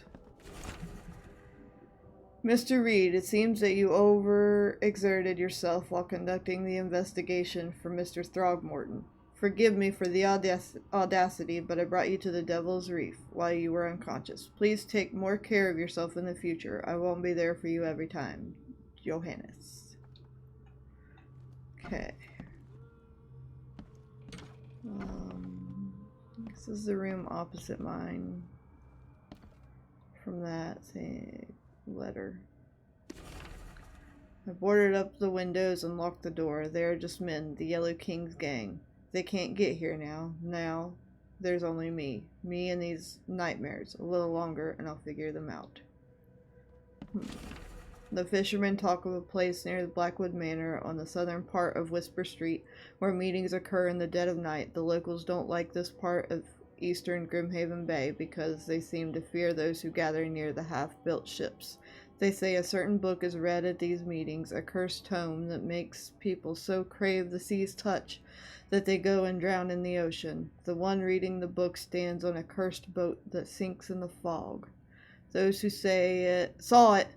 Mr. Reed, it seems that you overexerted yourself while conducting the investigation for Mr. Throgmorton. Forgive me for the audacity, but I brought you to the Devil's Reef while you were unconscious. Please take more care of yourself in the future. I won't be there for you every time. Johannes. Okay. This is the room opposite mine. from that thing. Letter. I boarded up the windows and locked the door. They are just men, the Yellow King's gang. They can't get here now. Now, there's only me. Me and these nightmares. A little longer, and I'll figure them out. The fishermen talk of a place near the Blackwood Manor on the southern part of Whisper Street where meetings occur in the dead of night. The locals don't like this part of eastern Grimhaven Bay because they seem to fear those who gather near the half-built ships. They say a certain book is read at these meetings, a cursed tome that makes people so crave the sea's touch that they go and drown in the ocean. The one reading the book stands on a cursed boat that sinks in the fog. Those who saw it,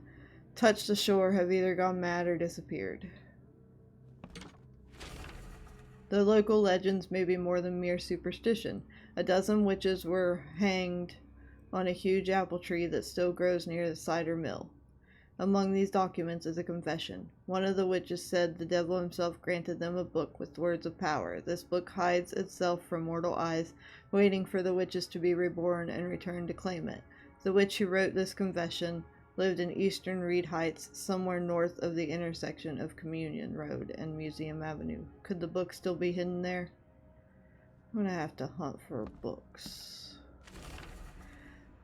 touched the shore, have either gone mad or disappeared. The local legends may be more than mere superstition. A dozen witches were hanged on a huge apple tree that still grows near the cider mill. Among these documents is a confession. One of the witches said the devil himself granted them a book with words of power. This book hides itself from mortal eyes, waiting for the witches to be reborn and return to claim it. The witch who wrote this confession lived in eastern Reed Heights, somewhere north of the intersection of Communion Road and Museum Avenue. Could the book still be hidden there? I'm gonna have to hunt for books.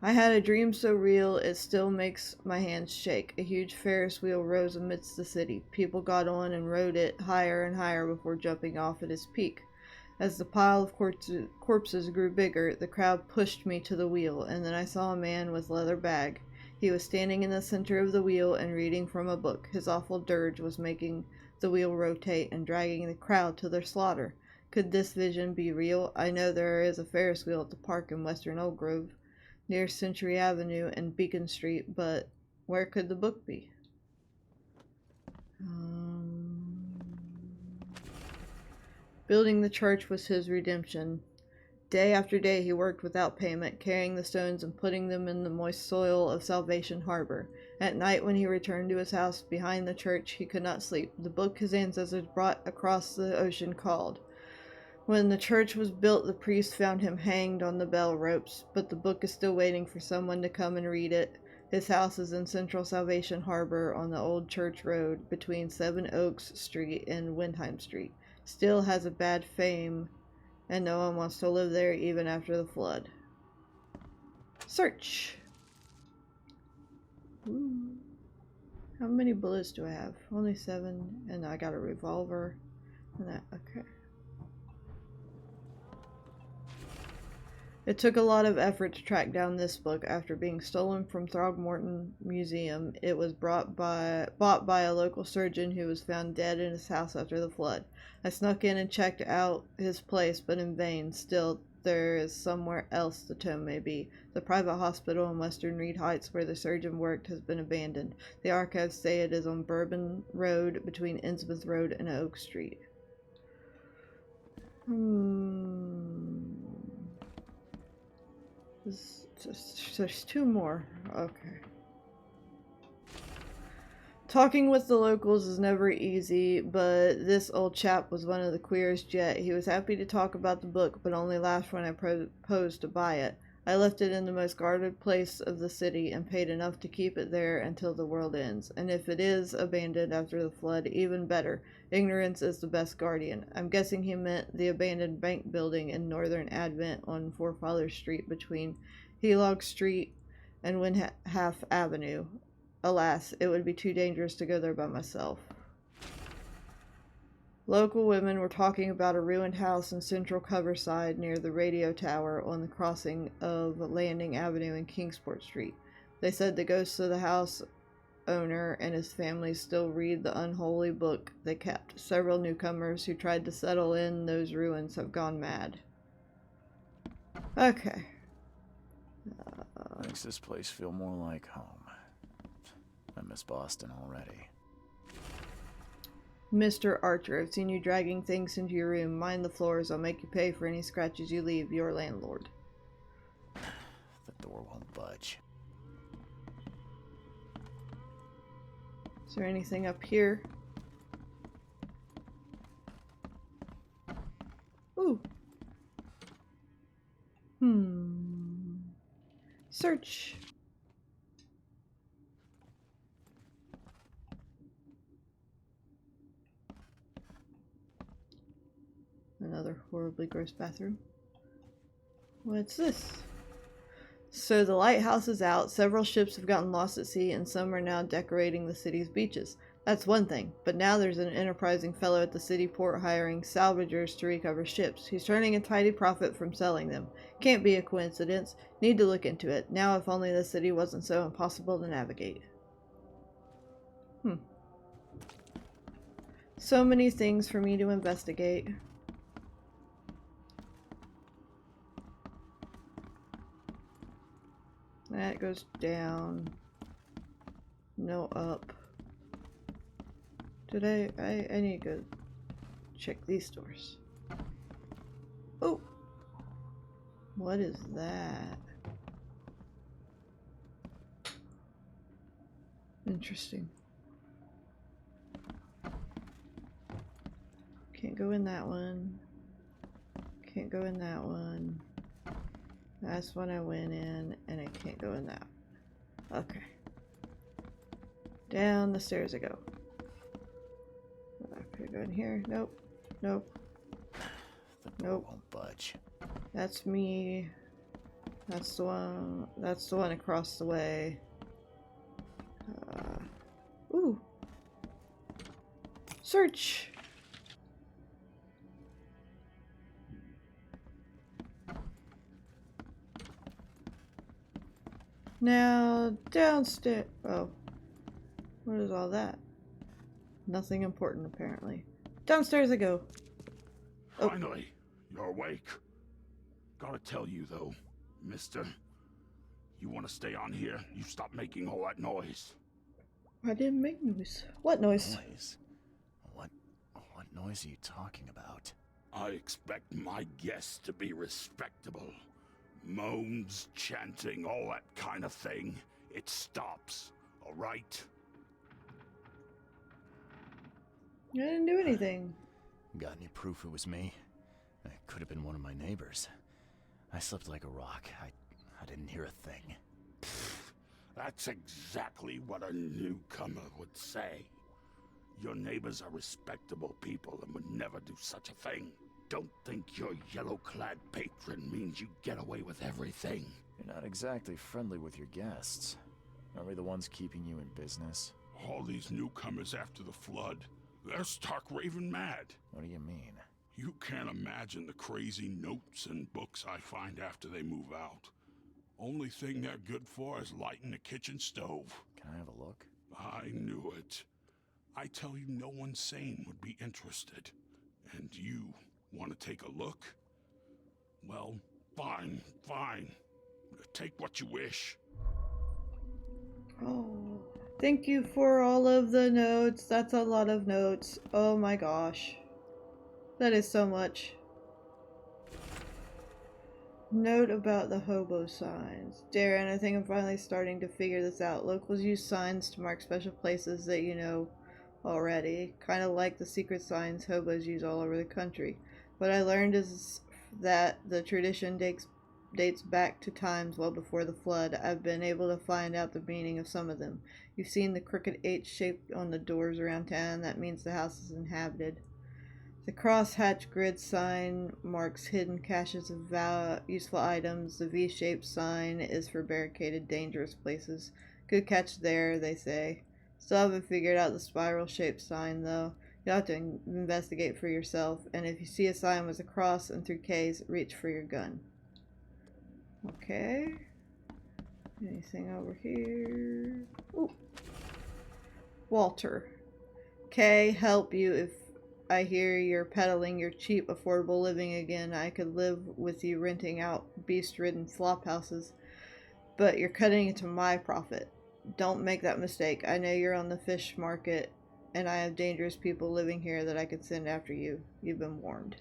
I had a dream so real it still makes my hands shake. A huge Ferris wheel rose amidst the city. People got on and rode it higher and higher before jumping off at its peak. As the pile of corpses grew bigger, the crowd pushed me to the wheel, and then I saw a man with leather bag. He was standing in the center of the wheel and reading from a book. His awful dirge was making the wheel rotate and dragging the crowd to their slaughter. Could this vision be real? I know there is a Ferris wheel at the park in western Old Grove, near Century Avenue and Beacon Street, but where could the book be? Building the church was his redemption. Day after day he worked without payment, carrying the stones and putting them in the moist soil of Salvation Harbor. At night, when he returned to his house behind the church, he could not sleep. The book his ancestors brought across the ocean called. When the church was built, the priest found him hanged on the bell ropes, but the book is still waiting for someone to come and read it. His house is in Central Salvation Harbor on the old church road between Seven Oaks Street and Windheim Street. Still has a bad fame, and no one wants to live there even after the flood. Search. Ooh. How many bullets do I have? Only 7, and I got a revolver. And that, okay. It took a lot of effort to track down this book. After being stolen from Throgmorton Museum, it was bought by a local surgeon who was found dead in his house after the flood. I snuck in and checked out his place, but in vain. Still, there is somewhere else the tome may be. The private hospital in western Reed Heights where the surgeon worked has been abandoned. The archives say it is on Bourbon Road between Innsmouth Road and Oak Street. There's 2 more. Okay. Talking with the locals is never easy, but this old chap was one of the queerest yet. He was happy to talk about the book, but only laughed when I proposed to buy it. I left it in the most guarded place of the city and paid enough to keep it there until the world ends. And if it is abandoned after the flood, even better. Ignorance is the best guardian. I'm guessing he meant the abandoned bank building in Northern Advent on Forefathers Street between Helog Street and Windhalf Avenue. Alas, it would be too dangerous to go there by myself. Local women were talking about a ruined house in Central Coverside near the radio tower on the crossing of Landing Avenue and Kingsport Street. They said the ghosts of the house owner and his family still read the unholy book they kept. Several newcomers who tried to settle in those ruins have gone mad. Okay. Makes this place feel more like home. I miss Boston already. Mr. Archer, I've seen you dragging things into your room. Mind the floors. I'll make you pay for any scratches you leave. Your landlord. The door won't budge. Is there anything up here? Ooh. Search. Another horribly gross bathroom. What's this? So the lighthouse is out, several ships have gotten lost at sea, and some are now decorating the city's beaches. That's one thing, but now there's an enterprising fellow at the city port hiring salvagers to recover ships. He's turning a tidy profit from selling them. Can't be a coincidence. Need to look into it. Now if only the city wasn't so impossible to navigate. So many things for me to investigate. That goes down. No up. Did I need to go check these doors. Oh! What is that? Interesting. Can't go in that one. Can't go in that one. That's when I went in, and I can't go in that one. Okay. Down the stairs I go. Okay, go in here. Nope. Nope. The door won't budge. That's me. That's the one. That's the one across the way. Ooh. Search. Now downstairs. Oh. What is all that? Nothing important, apparently. Downstairs I go. Oh. Finally, you're awake. Gotta tell you, though, mister. You want to stay on here? You stop making all that noise. I didn't make noise. What noise? Noise? What noise are you talking about? I expect my guests to be respectable. Moans, chanting, all that kind of thing. It stops, all right? I didn't do anything. Got any proof it was me? It could have been one of my neighbors. I slept like a rock. I didn't hear a thing. That's exactly what a newcomer would say. Your neighbors are respectable people and would never do such a thing. Don't think your yellow-clad patron means you get away with everything. You're not exactly friendly with your guests. Are we the ones keeping you in business? All these newcomers after the flood, they're stark raving mad. What do you mean? You can't imagine the crazy notes and books I find after they move out. Only thing they're good for is lighting the kitchen stove. Can I have a look? I knew it. I tell you, no one sane would be interested. And you want to take a look? Well, fine. Take what you wish. Oh, thank you for all of the notes. That's a lot of notes. Oh my gosh. That is so much. Note about the hobo signs. Darren, I think I'm finally starting to figure this out. Locals use signs to mark special places that you know already. Kind of like the secret signs hobos use all over the country. What I learned is that the tradition dates back to times well before the flood. I've been able to find out the meaning of some of them. You've seen the crooked H shape on the doors around town. That means the house is inhabited. The crosshatch grid sign marks hidden caches of useful items. The V-shaped sign is for barricaded, dangerous places. Good catch there, they say. Still haven't figured out the spiral-shaped sign, though. You'll have to investigate for yourself, and if you see a sign with a cross and 3 Ks, reach for your gun. Okay. Anything over here? Ooh. Walter. K, help you if I hear you're peddling your cheap, affordable living again. I could live with you renting out beast-ridden flop houses, but you're cutting into my profit. Don't make that mistake. I know you're on the fish market, and I have dangerous people living here that I could send after you. You've been warned.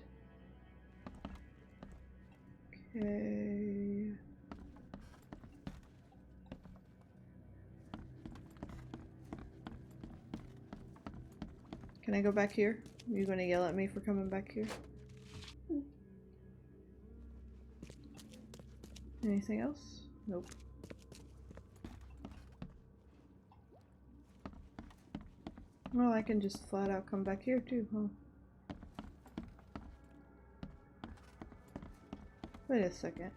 Okay. Can I go back here? Are you going to yell at me for coming back here? Anything else? Nope. Well, I can just flat out come back here too, huh? Wait a second.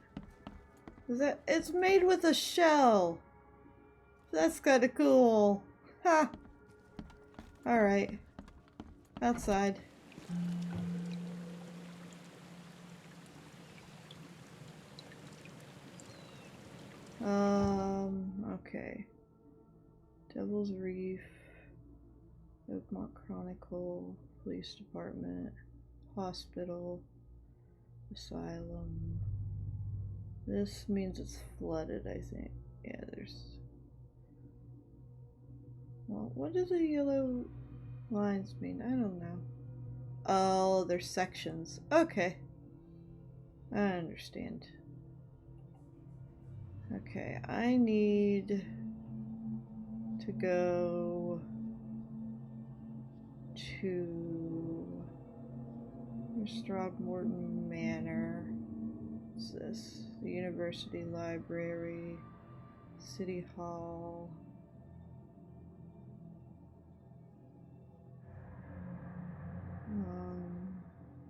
Is that? It's made with a shell. That's kind of cool. Ha! Alright. Outside. Okay. Devil's Reef, Oakmont Chronicle, Police Department, Hospital, Asylum. This means it's flooded, I think. Yeah, there's... Well, what do the yellow lines mean? I don't know. Oh, they're sections. Okay. I understand. Okay, I need to go to Throgmorton Manor. What's this? The University Library, City Hall.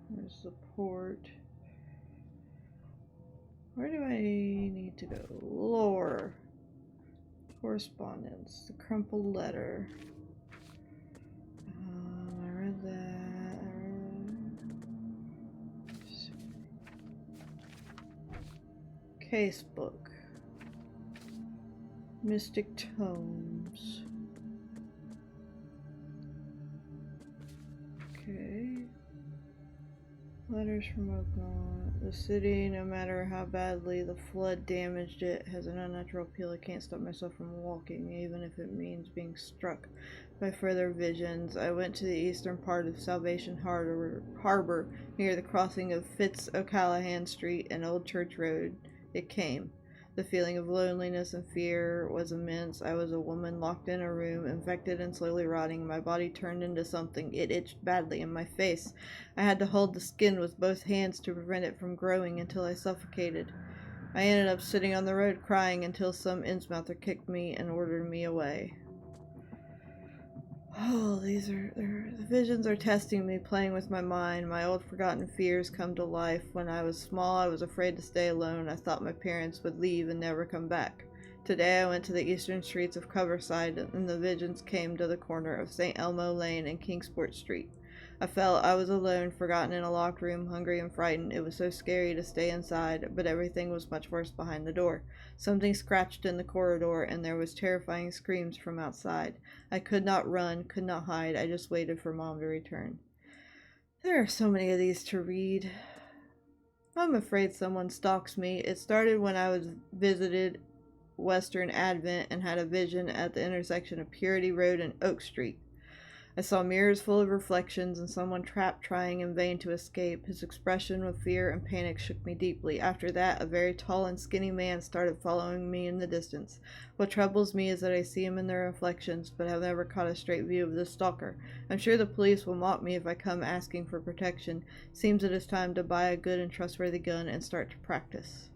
There's the port. Where do I need to go? Lore. Correspondence. The crumpled letter. I read that. Casebook. Mystic Tomes. Okay. Letters from Oakmont. The city, no matter how badly the flood damaged it, has an unnatural appeal. I can't stop myself from walking, even if it means being struck by further visions. I went to the eastern part of Salvation Harbor, near the crossing of Fitz O'Callahan Street and Old Church Road. It came. The feeling of loneliness and fear was immense. I was a woman locked in a room, infected and slowly rotting. My body turned into something. It itched badly in my face. I had to hold the skin with both hands to prevent it from growing until I suffocated. I ended up sitting on the road crying until some Innsmouther kicked me and ordered me away. Oh, the visions are testing me, playing with my mind. My old forgotten fears come to life. When I was small, I was afraid to stay alone. I thought my parents would leave and never come back. Today I went to the eastern streets of Coverside, and the visions came to the corner of St. Elmo Lane and Kingsport Street. I felt I was alone, forgotten in a locked room, hungry and frightened. It was so scary to stay inside, but everything was much worse behind the door. Something scratched in the corridor, and there was terrifying screams from outside. I could not run, could not hide. I just waited for Mom to return. There are so many of these to read. I'm afraid someone stalks me. It started when I was visited Western Advent and had a vision at the intersection of Purity Road and Oak Street. I saw mirrors full of reflections and someone trapped trying in vain to escape. His expression of fear and panic shook me deeply. After that, a very tall and skinny man started following me in the distance. What troubles me is that I see him in the reflections, but have never caught a straight view of this stalker. I'm sure the police will mock me if I come asking for protection. Seems it is time to buy a good and trustworthy gun and start to practice.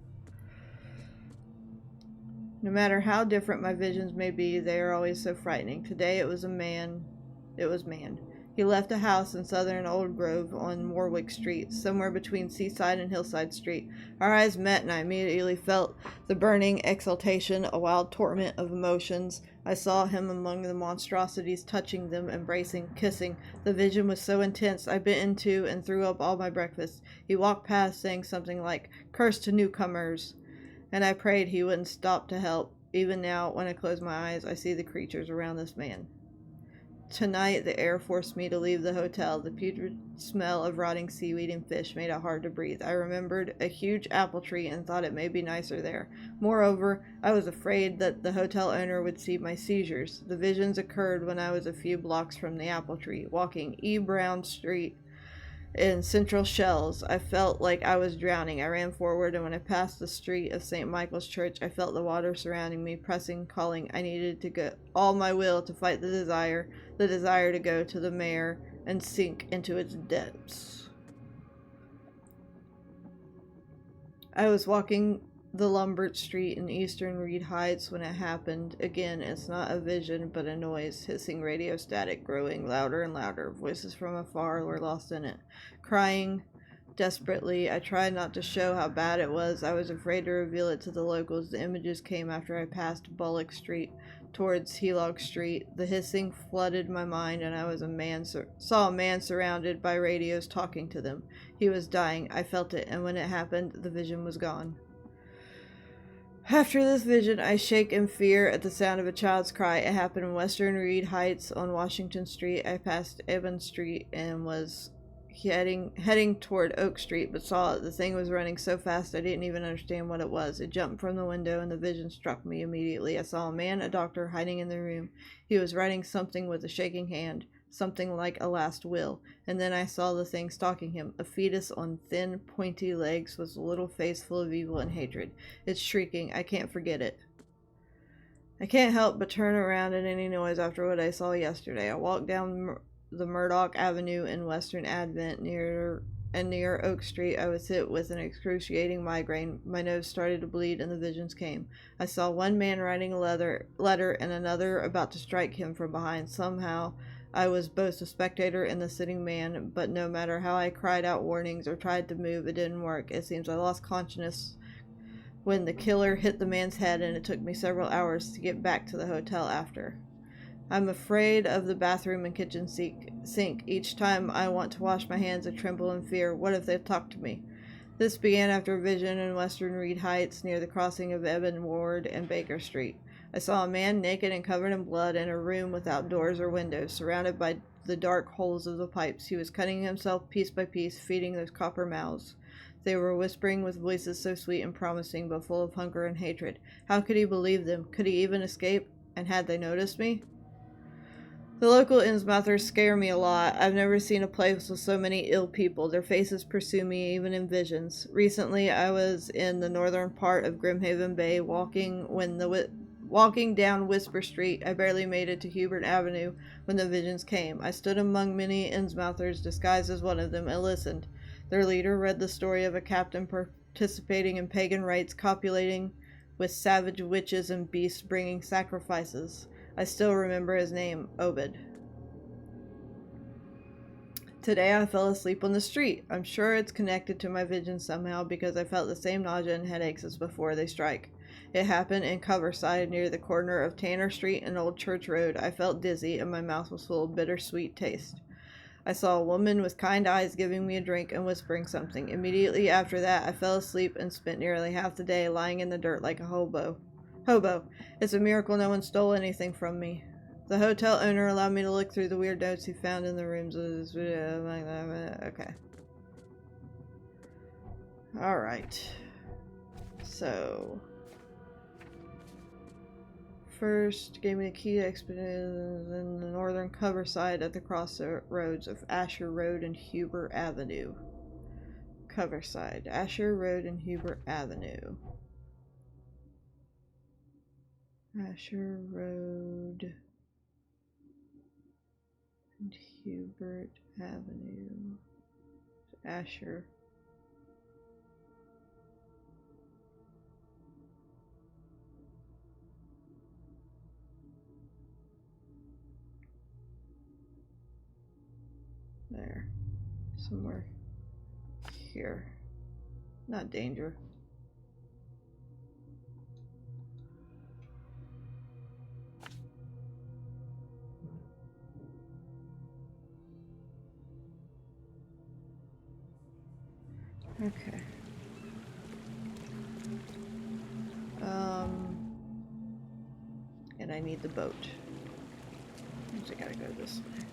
No matter how different my visions may be, they are always so frightening. Today it was man. He left a house in southern Old Grove on Warwick Street, somewhere between Seaside and Hillside Street. Our eyes met, and I immediately felt the burning exultation, a wild torment of emotions. I saw him among the monstrosities, touching them, embracing, kissing. The vision was so intense, I bit into and threw up all my breakfast. He walked past, saying something like, "Curse to newcomers," and I prayed he wouldn't stop to help. Even now, when I close my eyes, I see the creatures around this man. Tonight, the air forced me to leave the hotel. The putrid smell of rotting seaweed and fish made it hard to breathe. I remembered a huge apple tree and thought it may be nicer there. Moreover, I was afraid that the hotel owner would see my seizures. The visions occurred when I was a few blocks from the apple tree, walking E. Brown Street in Central Shells. I felt like I was drowning. I ran forward, and when I passed the street of St. Michael's Church, I felt the water surrounding me, pressing, calling. I needed to go all my will to fight the desire to go to the mare and sink into its depths. I was walking the Lombard Street in eastern Reed Heights when it happened. Again, it's not a vision, but a noise. Hissing radio static, growing louder and louder. Voices from afar were lost in it. Crying Desperately, I tried not to show how bad it was. I was afraid to reveal it to the locals. The images came after I passed Bullock Street towards Helog Street. The hissing flooded my mind, and I was saw a man surrounded by radios talking to them. He was dying. I felt it, and when it happened, the vision was gone. After this vision, I shake in fear at the sound of a child's cry. It happened in Western Reed Heights on Washington Street. I passed Eben Street and was heading toward Oak Street, but saw it. The thing was running so fast I didn't even understand what it was. It jumped from the window, and the vision struck me immediately. I saw a man, a doctor, hiding in the room. He was writing something with a shaking hand, something like a last will, and then I saw the thing stalking him, a fetus on thin, pointy legs with a little face full of evil and hatred. It's shrieking. I can't forget it. I can't help but turn around at any noise after what I saw yesterday. I walked down the Murdoch Avenue in Western Advent near Oak Street. I was hit with an excruciating migraine. My nose started to bleed, and the visions came. I saw one man writing a letter and another about to strike him from behind. Somehow I was both the spectator and the sitting man, but no matter how I cried out warnings or tried to move, it didn't work. It seems I lost consciousness when the killer hit the man's head, and it took me several hours to get back to the hotel after. I'm afraid of the bathroom and kitchen sink. Each time I want to wash my hands, I tremble in fear. What if they talk to me? This began after a vision in Western Reed Heights near the crossing of Eben Ward and Baker Street. I saw a man naked and covered in blood in a room without doors or windows, surrounded by the dark holes of the pipes. He was cutting himself piece by piece, feeding those copper mouths. They were whispering with voices so sweet and promising, but full of hunger and hatred. How could he believe them? Could he even escape? And had they noticed me? The local Innsmouthers scare me a lot. I've never seen a place with so many ill people. Their faces pursue me even in visions. Recently, I was in the northern part of Grimhaven Bay walking down Whisper Street. I barely made it to Hubert Avenue when the visions came. I stood among many Innsmouthers disguised as one of them and listened. Their leader read the story of a captain participating in pagan rites, copulating with savage witches and beasts, bringing sacrifices. I still remember his name, Obed. Today I fell asleep on the street. I'm sure it's connected to my vision somehow because I felt the same nausea and headaches as before they strike. It happened in Coverside near the corner of Tanner Street and Old Church Road. I felt dizzy and my mouth was full of bittersweet taste. I saw a woman with kind eyes giving me a drink and whispering something. Immediately after that, I fell asleep and spent nearly half the day lying in the dirt like a hobo. It's a miracle no one stole anything from me. The hotel owner allowed me to look through the weird notes he found in the rooms of this video. Okay. Alright. So, first, gave me the key to expeditions in the northern Coverside at the crossroads of Asher Road and Hubert Avenue. Coverside, Asher Road and Hubert Avenue. Asher Road and Hubert Avenue. Asher. There. Somewhere here. Not danger. Okay. And I need the boat. So I gotta go this way.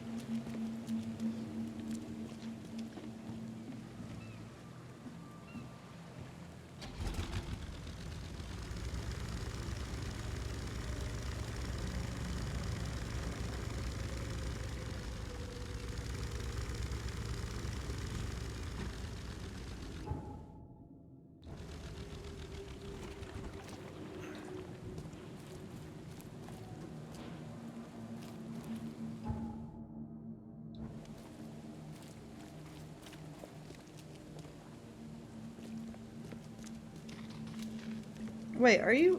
Wait, are you...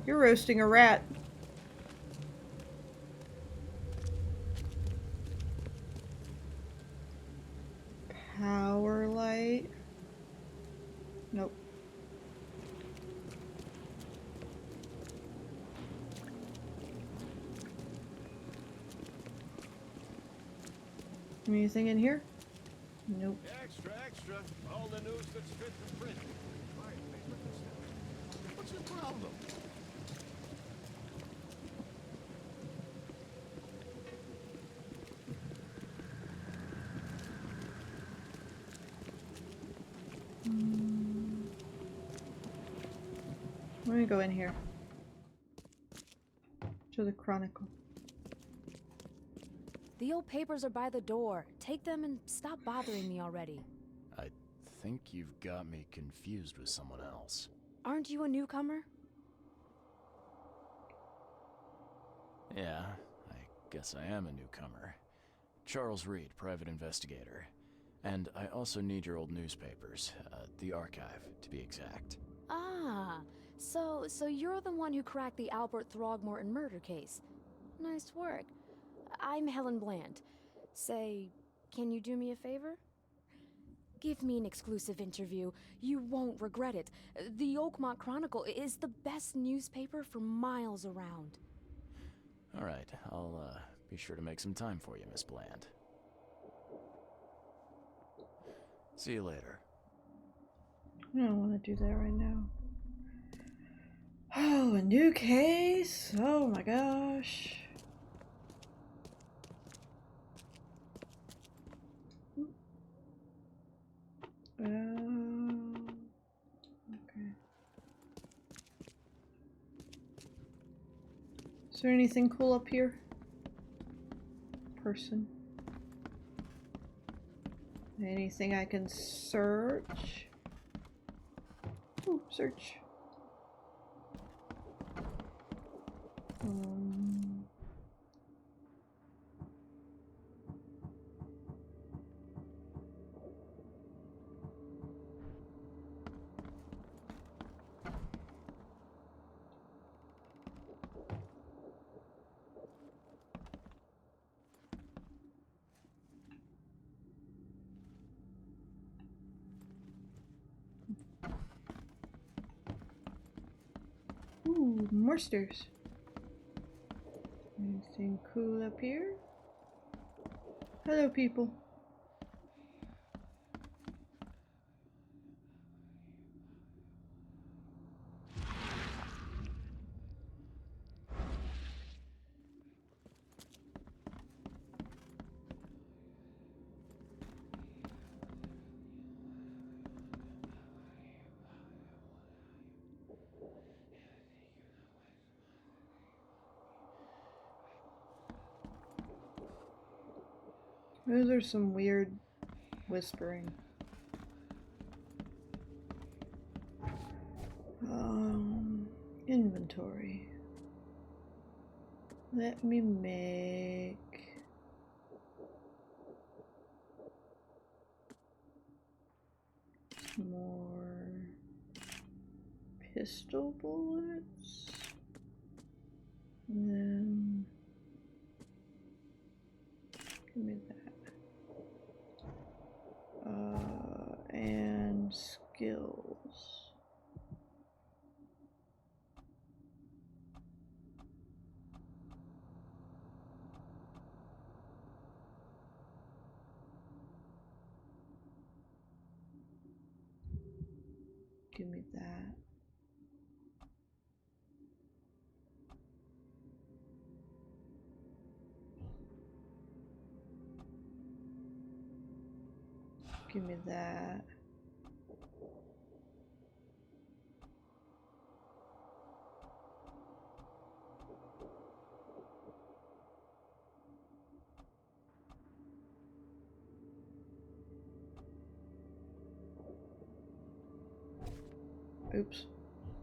You're roasting a rat. Tower light. Nope. Anything in here? Nope. Extra, extra. All the news that's fit for print. What's your problem? Let me go in here. To the Chronicle. The old papers are by the door. Take them and stop bothering me already. I think you've got me confused with someone else. Aren't you a newcomer? Yeah, I guess I am a newcomer. Charles Reed, private investigator. And I also need your old newspapers, the archive, to be exact. Ah, so you're the one who cracked the Albert Throgmorton murder case. Nice work. I'm Helen Bland. Say, can you do me a favor? Give me an exclusive interview. You won't regret it. The Oakmont Chronicle is the best newspaper for miles around. All right, I'll be sure to make some time for you, Miss Bland. See you later. I don't want to do that right now. Oh, a new case? Oh my gosh. Okay. Is there anything cool up here? Person. Anything I can search? Ooh, search. Ooh, more stairs. Anything cool up here? Hello, people. Those are some weird whispering. Inventory. Let me make more pistol bullets. And then give me that. And skills. Give me that. Give me that. Oops,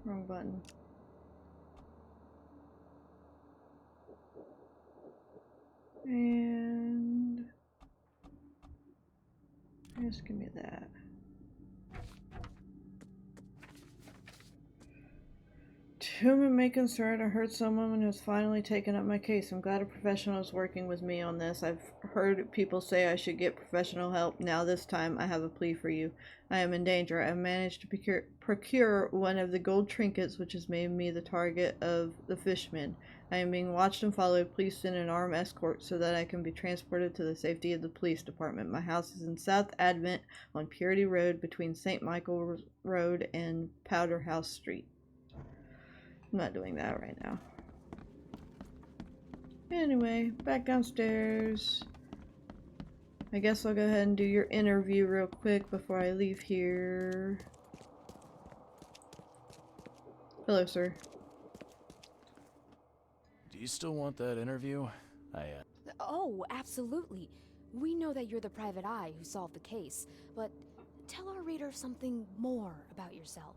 wrong button. And just give me that. Human may concern I heard someone who's finally taken up my case. I'm glad a professional is working with me on this. I've heard people say I should get professional help. Now this time I have a plea for you. I am in danger. I managed to procure one of the gold trinkets which has made me the target of the fishmen. I am being watched and followed. Please send an armed escort so that I can be transported to the safety of the police department. My house is in South Advent on Purity Road between St. Michael Road and Powder House Street. I'm not doing that right now. Anyway, back downstairs. I guess I'll go ahead and do your interview real quick before I leave here. Hello, sir. Do you still want that interview? Oh, absolutely. We know that you're the private eye who solved the case, but tell our reader something more about yourself.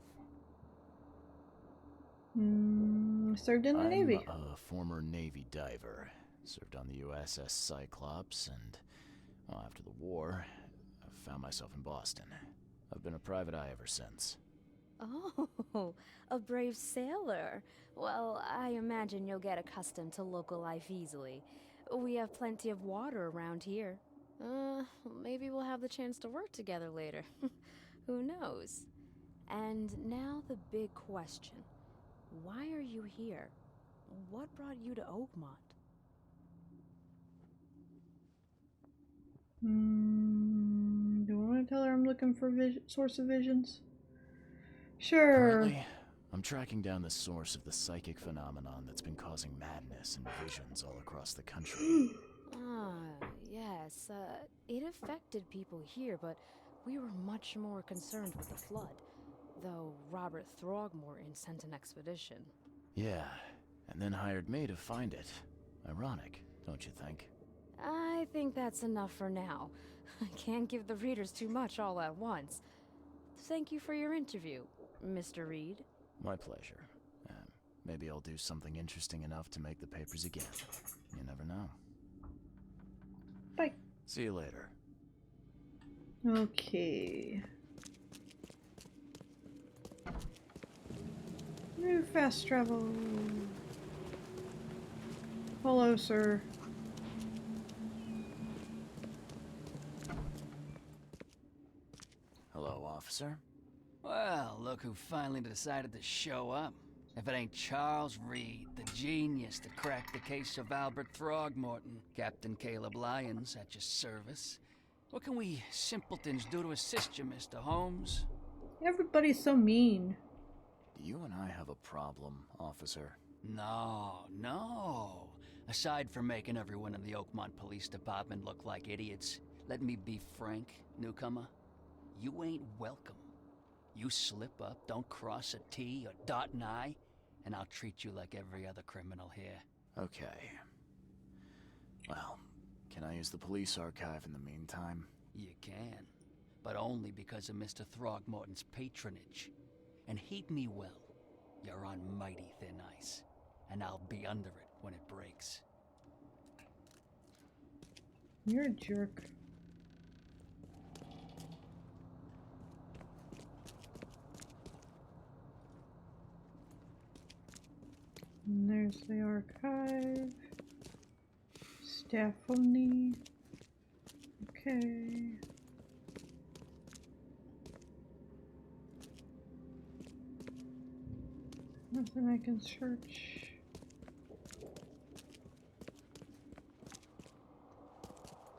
Served in the Navy. I'm a former Navy diver. Served on the USS Cyclops, and well, after the war, I found myself in Boston. I've been a private eye ever since. Oh, a brave sailor. Well, I imagine you'll get accustomed to local life easily. We have plenty of water around here. Maybe we'll have the chance to work together later. Who knows? And now the big question. Why are you here? What brought you to Oakmont? Do I want to tell her I'm looking for source of visions? Sure. Currently, I'm tracking down the source of the psychic phenomenon that's been causing madness and visions all across the country. Yes. It affected people here, but we were much more concerned with the flood. Though Robert Throgmorton sent an expedition. Yeah, and then hired me to find it. Ironic, don't you think? I think that's enough for now. I can't give the readers too much all at once. Thank you for your interview, Mr. Reed. My pleasure. Maybe I'll do something interesting enough to make the papers again. You never know. Bye. See you later. Okay. New fast travel. Hello, sir. Hello, officer. Well, look who finally decided to show up. If it ain't Charles Reed, the genius that cracked the case of Albert Throgmorton. Captain Caleb Lyons at your service. What can we simpletons do to assist you, Mr. Holmes? Everybody's so mean. Do you and I have a problem, officer? No. Aside from making everyone in the Oakmont Police Department look like idiots, let me be frank, newcomer. You ain't welcome. You slip up, don't cross a T or dot an I, and I'll treat you like every other criminal here. Okay. Well, can I use the police archive in the meantime? You can, but only because of Mr. Throgmorton's patronage. And heed me well, you're on mighty thin ice, and I'll be under it when it breaks. You're a jerk. And there's the archive. Staff only. Okay. Nothing I can search.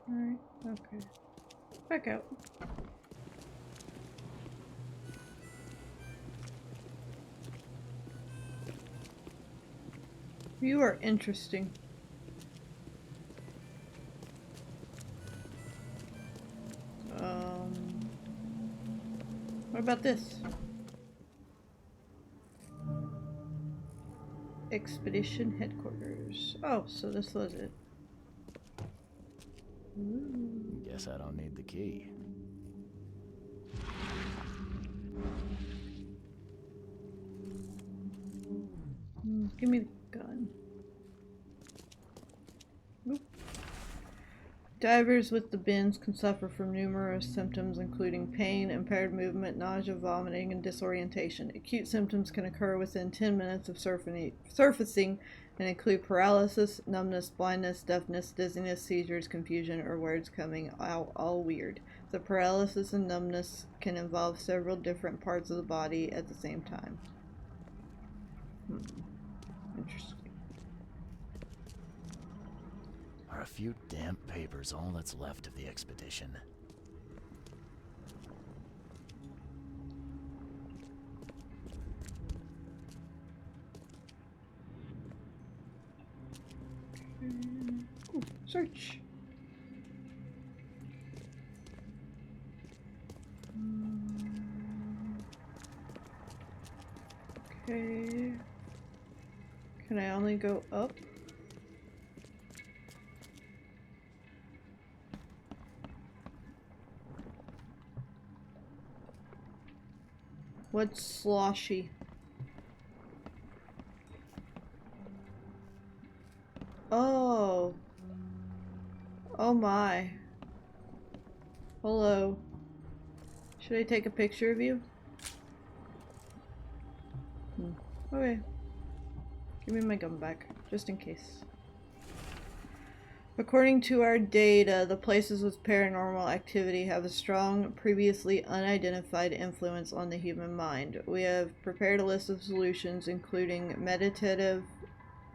Alright, okay. Back out. You are interesting. What about this? Expedition headquarters. Oh, so this was it. Ooh. Guess I don't need the key. Give me the gun. Oop. Divers with the bends can suffer from numerous symptoms including pain, impaired movement, nausea, vomiting, and disorientation. Acute symptoms can occur within 10 minutes of surfacing and include paralysis, numbness, blindness, deafness, dizziness, seizures, confusion, or words coming out all weird. The paralysis and numbness can involve several different parts of the body at the same time. Interesting. Are a few damp papers all that's left of the expedition? Ooh, search. Okay. Can I only go up? What's sloshy? Oh. Oh my. Hello. Should I take a picture of you? Okay. Give me my gun back, just in case. According to our data, the places with paranormal activity have a strong, previously unidentified influence on the human mind. We have prepared a list of solutions, including meditative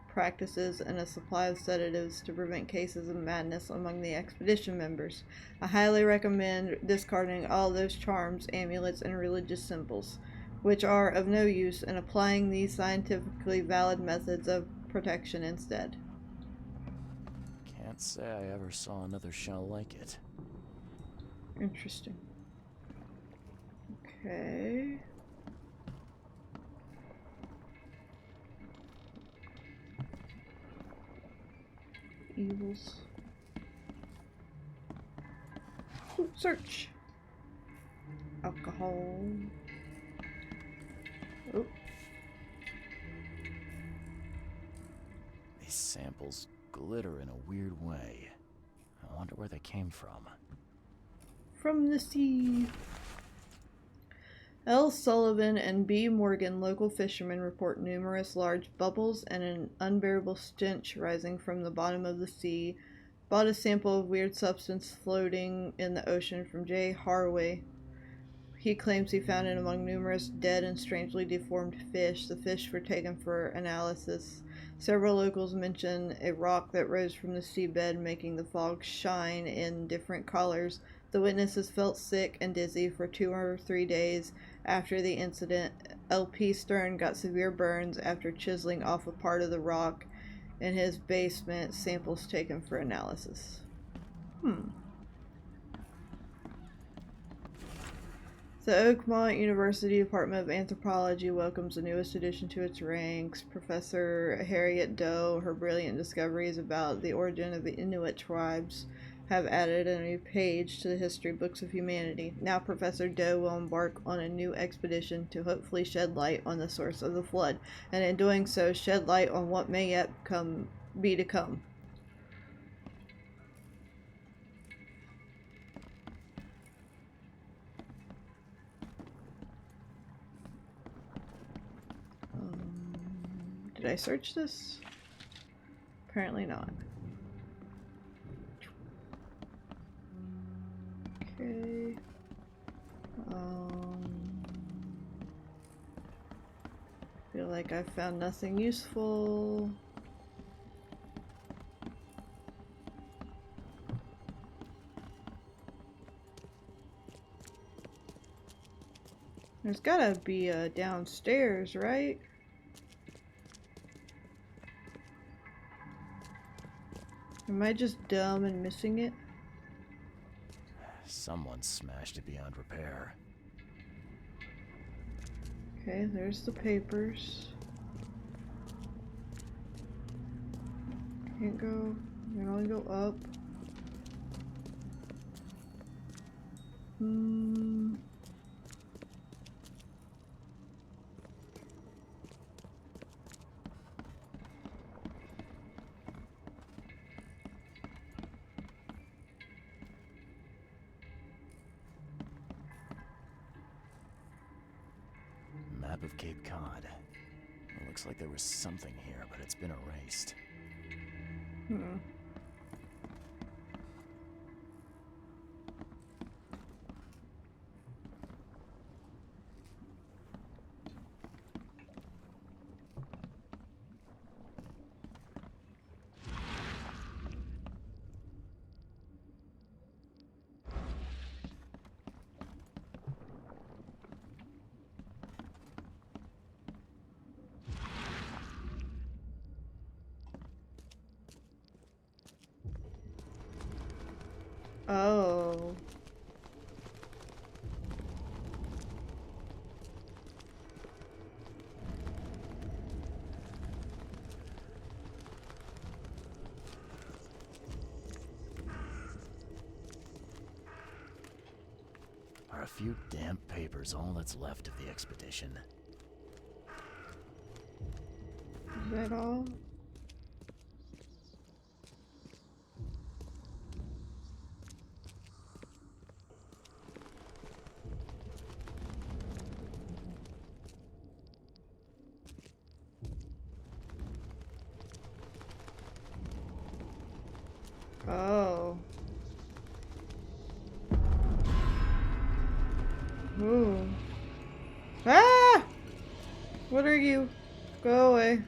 practices and a supply of sedatives to prevent cases of madness among the expedition members. I highly recommend discarding all those charms, amulets, and religious symbols, which are of no use, and applying these scientifically valid methods of protection instead. Can't say I ever saw another shell like it. Interesting. Okay. Evils. Ooh, search. Alcohol. Oh. These samples glitter in a weird way. I wonder where they came from. From the sea. L. Sullivan and B. Morgan, local fishermen, report numerous large bubbles and an unbearable stench rising from the bottom of the sea. Bought a sample of weird substance floating in the ocean from J. Harway. He claims he found it among numerous dead and strangely deformed fish. The fish were taken for analysis. Several locals mention a rock that rose from the seabed, making the fog shine in different colors. The witnesses felt sick and dizzy for 2 or 3 days after the incident. L.P. Stern got severe burns after chiseling off a part of the rock in his basement. Samples taken for analysis. The Oakmont University Department of Anthropology welcomes the newest addition to its ranks, Professor Harriet Doe. Her brilliant discoveries about the origin of the Inuit tribes have added a new page to the history books of humanity. Now Professor Doe will embark on a new expedition to hopefully shed light on the source of the flood, and in doing so shed light on what may yet be to come. Did I search this? Apparently not. Okay. Feel like I found nothing useful. There's gotta be a downstairs, right? Am I just dumb and missing it? Someone smashed it beyond repair. Okay, there's the papers. Can't go. I can only go up. map of Cape Cod. It looks like there was something here, but it's been erased. Hmm. Oh. Are a few damp papers all that's left of the expedition? Is that all? Oh. Ooh. Ah! What are you? Go away.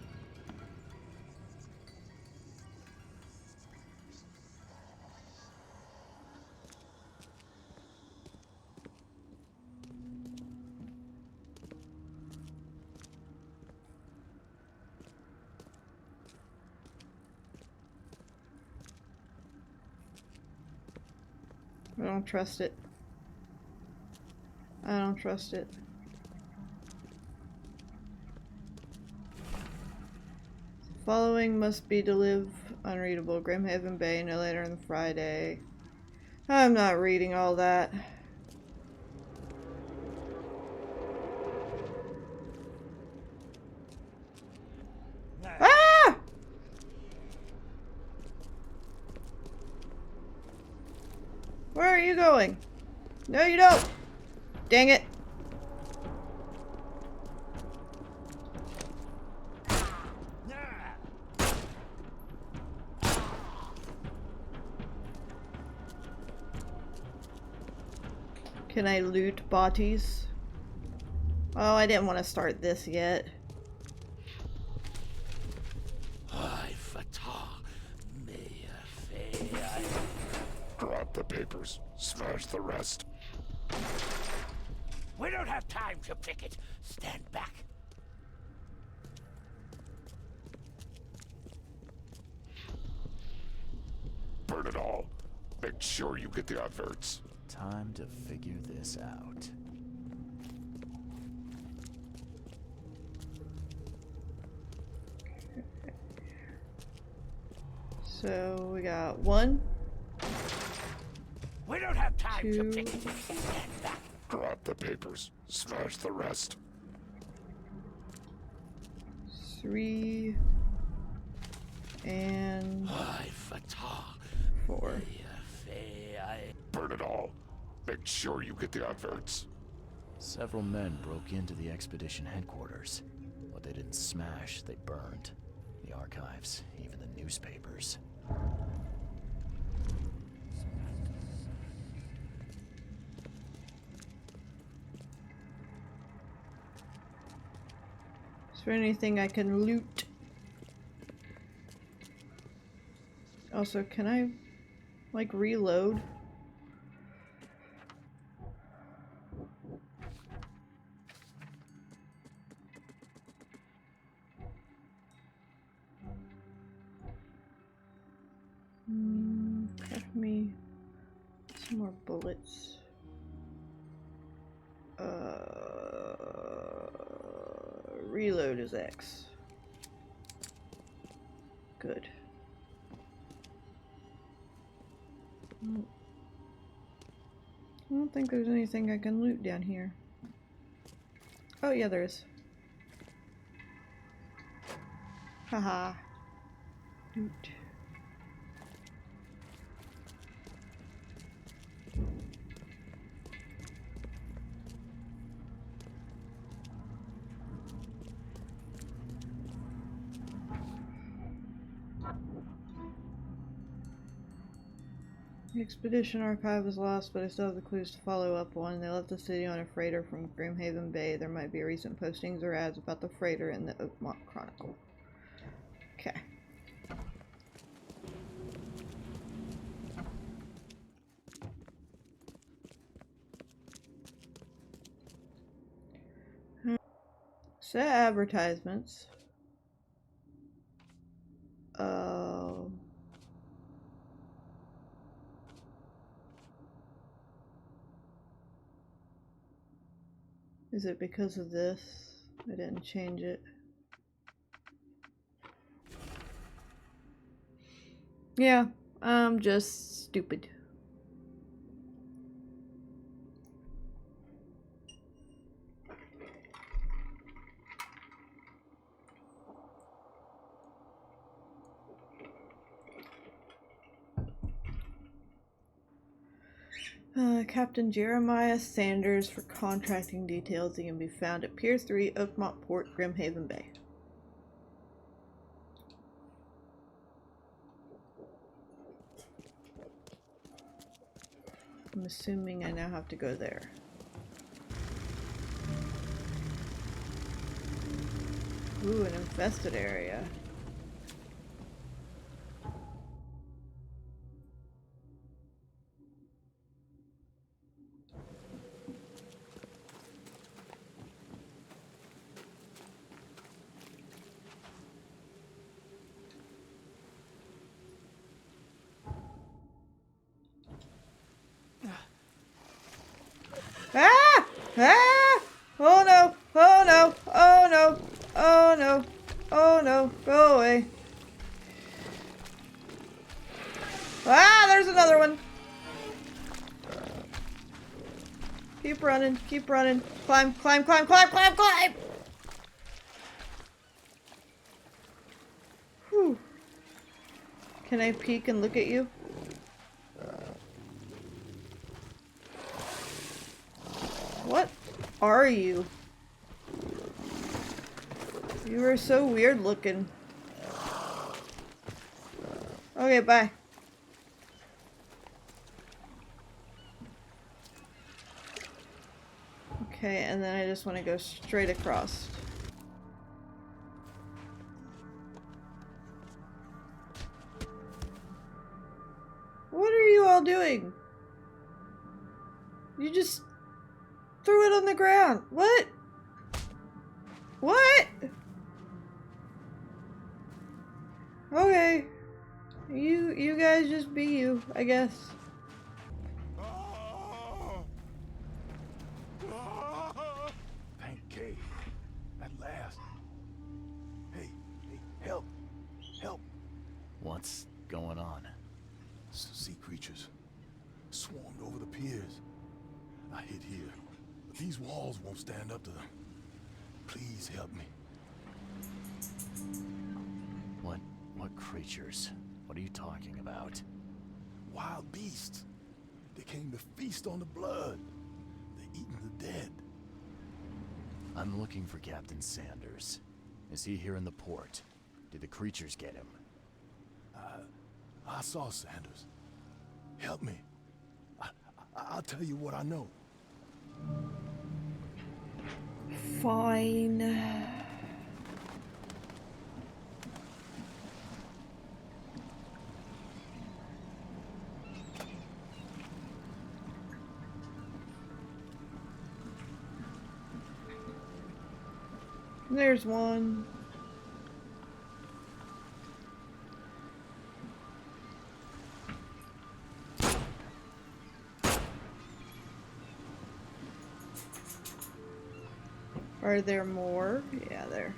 I don't trust it. I don't trust it. Following must be to live unreadable. Grimhaven Bay no later than Friday. I'm not reading all that. Ah! Where are you going? No, you don't. Dang it. Can I loot bodies? Oh, I didn't want to start this yet. Drop the papers. Smash the rest. We don't have time to picket. Stand back. Burn it all. Make sure you get the adverts. Time to figure this out. So we got 1. We don't have time 2. to picket. Stand back. Drop the papers. Smash the rest. 3. And 4. Burn it all. Make sure you get the adverts. Several men broke into the expedition headquarters. What they didn't smash, they burned. The archives, even the newspapers. Is there anything I can loot? Also, can I, like, reload? Craft me some more bullets. Reload is X. Good. I don't think there's anything I can loot down here. Oh yeah, there is. Haha. Loot. The expedition archive was lost, but I still have the clues to follow up on. They left the city on a freighter from Grimhaven Bay. There might be recent postings or ads about the freighter in the Oakmont Chronicle. Okay. Set advertisements. Is it because of this? I didn't change it. Yeah, I'm just stupid. Captain Jeremiah Sanders for contracting details. He can be found at Pier 3, Oakmont Port, Grimhaven Bay. I'm assuming I now have to go there. Ooh, an infested area. Ah! Ah! Oh no! Oh no! Oh no! Oh no! Oh no! Go away! Ah! There's another one! Keep running! Keep running! Climb! Climb! Climb! Climb! Climb! Climb! Whew. Can I peek and look at you? What are you? You are so weird looking. Okay, bye. Okay, and then I just want to go straight across. What are you all doing? You just threw it on the ground. What? What? Okay. You guys just be you, I guess. Thank Kay. At last. Hey, help. Help. What's going on? Sea creatures. Swarmed over the piers. I hid here. But these walls won't stand up to them. Please help me. What creatures? What are you talking about? Wild beasts. They came to feast on the blood. They're eating the dead. I'm looking for Captain Sanders. Is he here in the port? Did the creatures get him? I saw Sanders. Help me. I'll tell you what I know. Fine. There's one. Are there more? Yeah, there.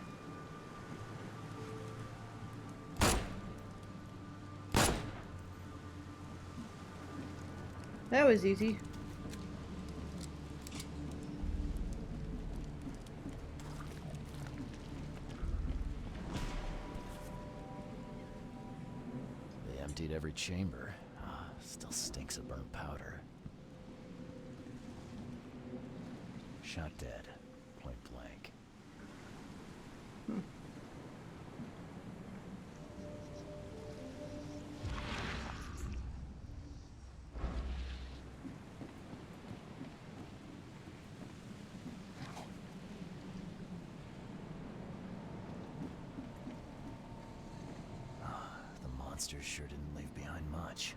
That was easy. They emptied every chamber. Still stinks of burnt powder. Shot dead. Point blank. monsters sure didn't leave behind much.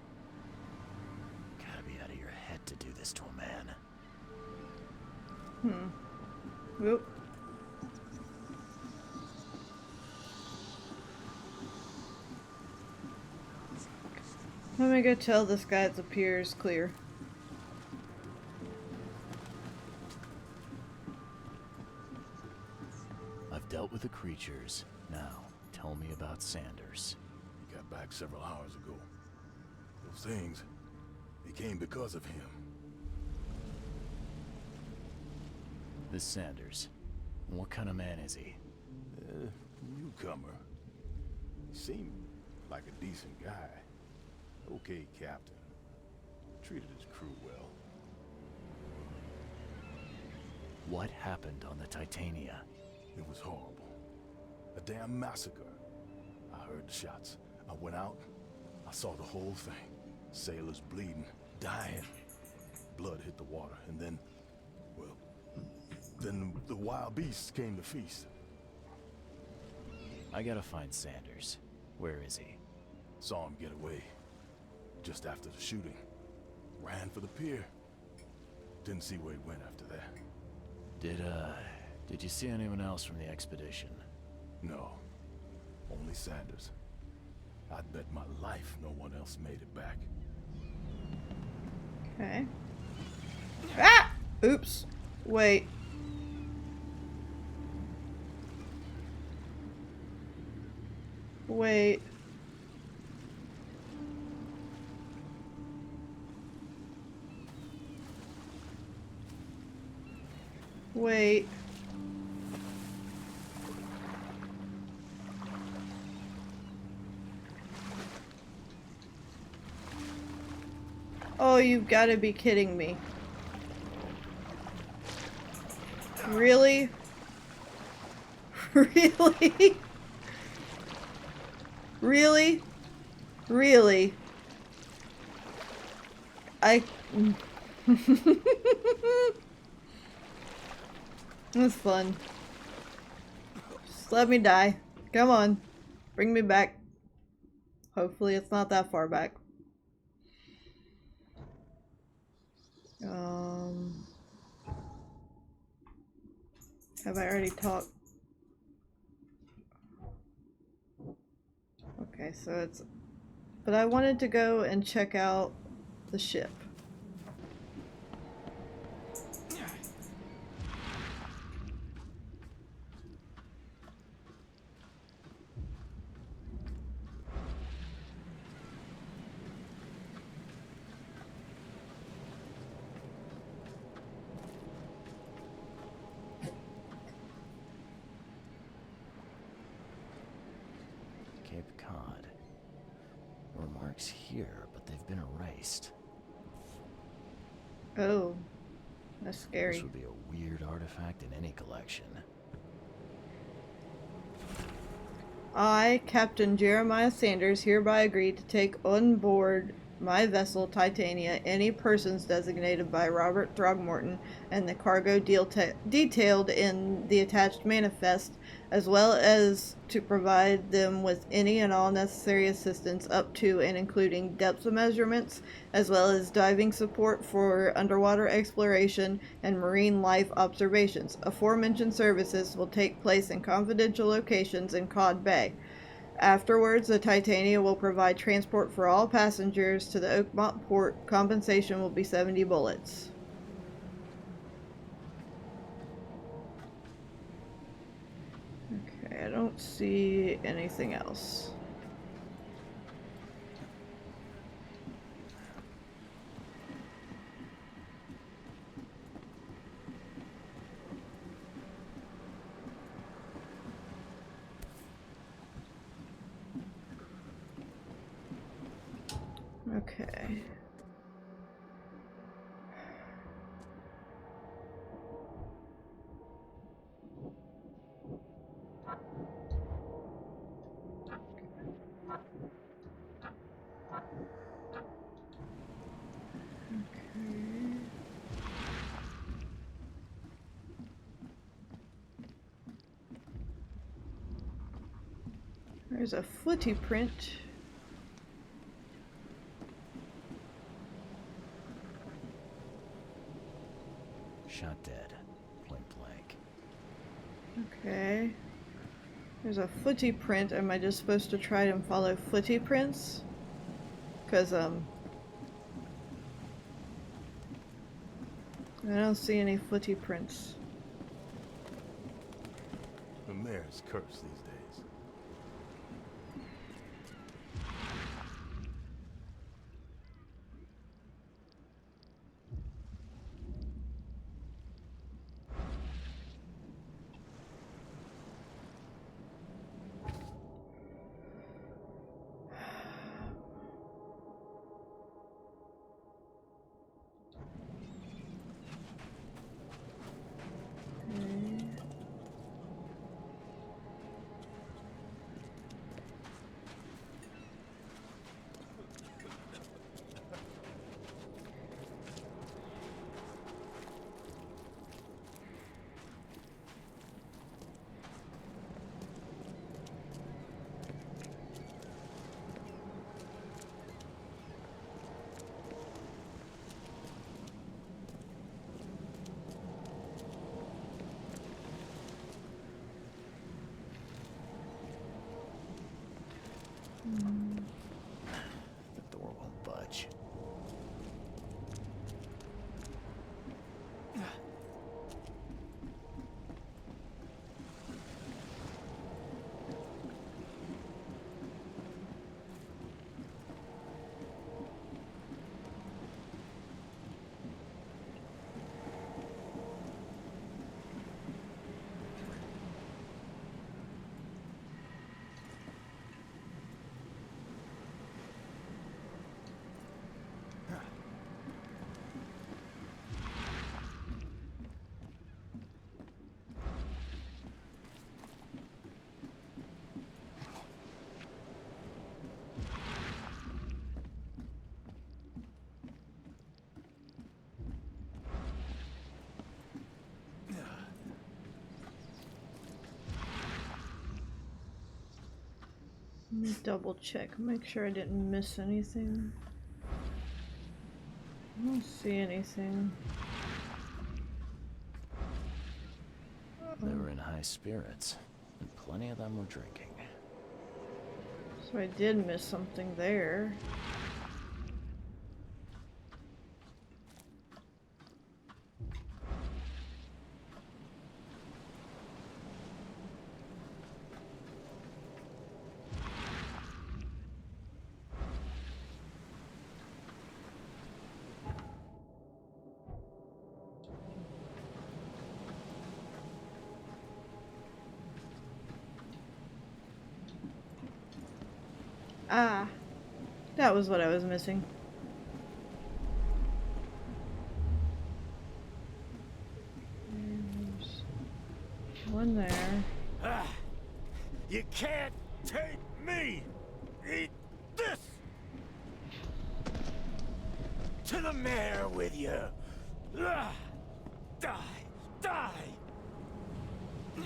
Gotta be out of your head to do this to a man. Whoop. Let me go tell this guy it appears clear. I've dealt with the creatures. Now, tell me about Sanders. He got back several hours ago. Those things, they came because of him. This Sanders, what kind of man is he? Newcomer. He seemed like a decent guy. Okay, Captain. Treated his crew well. What happened on the Titania? It was horrible. A damn massacre. I heard the shots. I went out. I saw the whole thing. Sailors bleeding, dying. Blood hit the water, and then, well, then the wild beasts came to feast. I gotta find Sanders. Where is he? Saw him get away. Just after the shooting. Ran for the pier. Didn't see where he went after that. Did you see anyone else from the expedition? No. Only Sanders. I'd bet my life no one else made it back. Okay. Ah! Oops. Wait. Wait. Wait. Oh, you've got to be kidding me. Really? Really? Really? Really? That's fun. Just let me die. Come on. Bring me back. Hopefully it's not that far back. Have I already talked? Okay, so it's... But I wanted to go and check out the ship. Cape Cod. Remarks here, but they've been erased. Oh, that's scary. This would be a weird artifact in any collection. I, Captain Jeremiah Sanders, hereby agree to take on board my vessel Titania any persons designated by Robert Throgmorton and the cargo detailed in the attached manifest, as well as to provide them with any and all necessary assistance up to and including depth measurements, as well as diving support for underwater exploration and marine life observations. Aforementioned services will take place in confidential locations in Cod Bay. Afterwards, the Titania will provide transport for all passengers to the Oakmont port. Compensation will be 70 bullets. Okay, I don't see anything else. Okay. There's a footy print. Shot dead. Point blank. Okay. There's a footy print. Am I just supposed to try and follow footy prints? Because, I don't see any footy prints. The mayor's cursed these days. The door won't budge. Let me double check, make sure I didn't miss anything. I don't see anything. They were in high spirits, and plenty of them were drinking. So I did miss something there. Ah, that was what I was missing. There's one there. Ah, you can't take me! Eat this! To the mayor with you! Ah, die! Die! No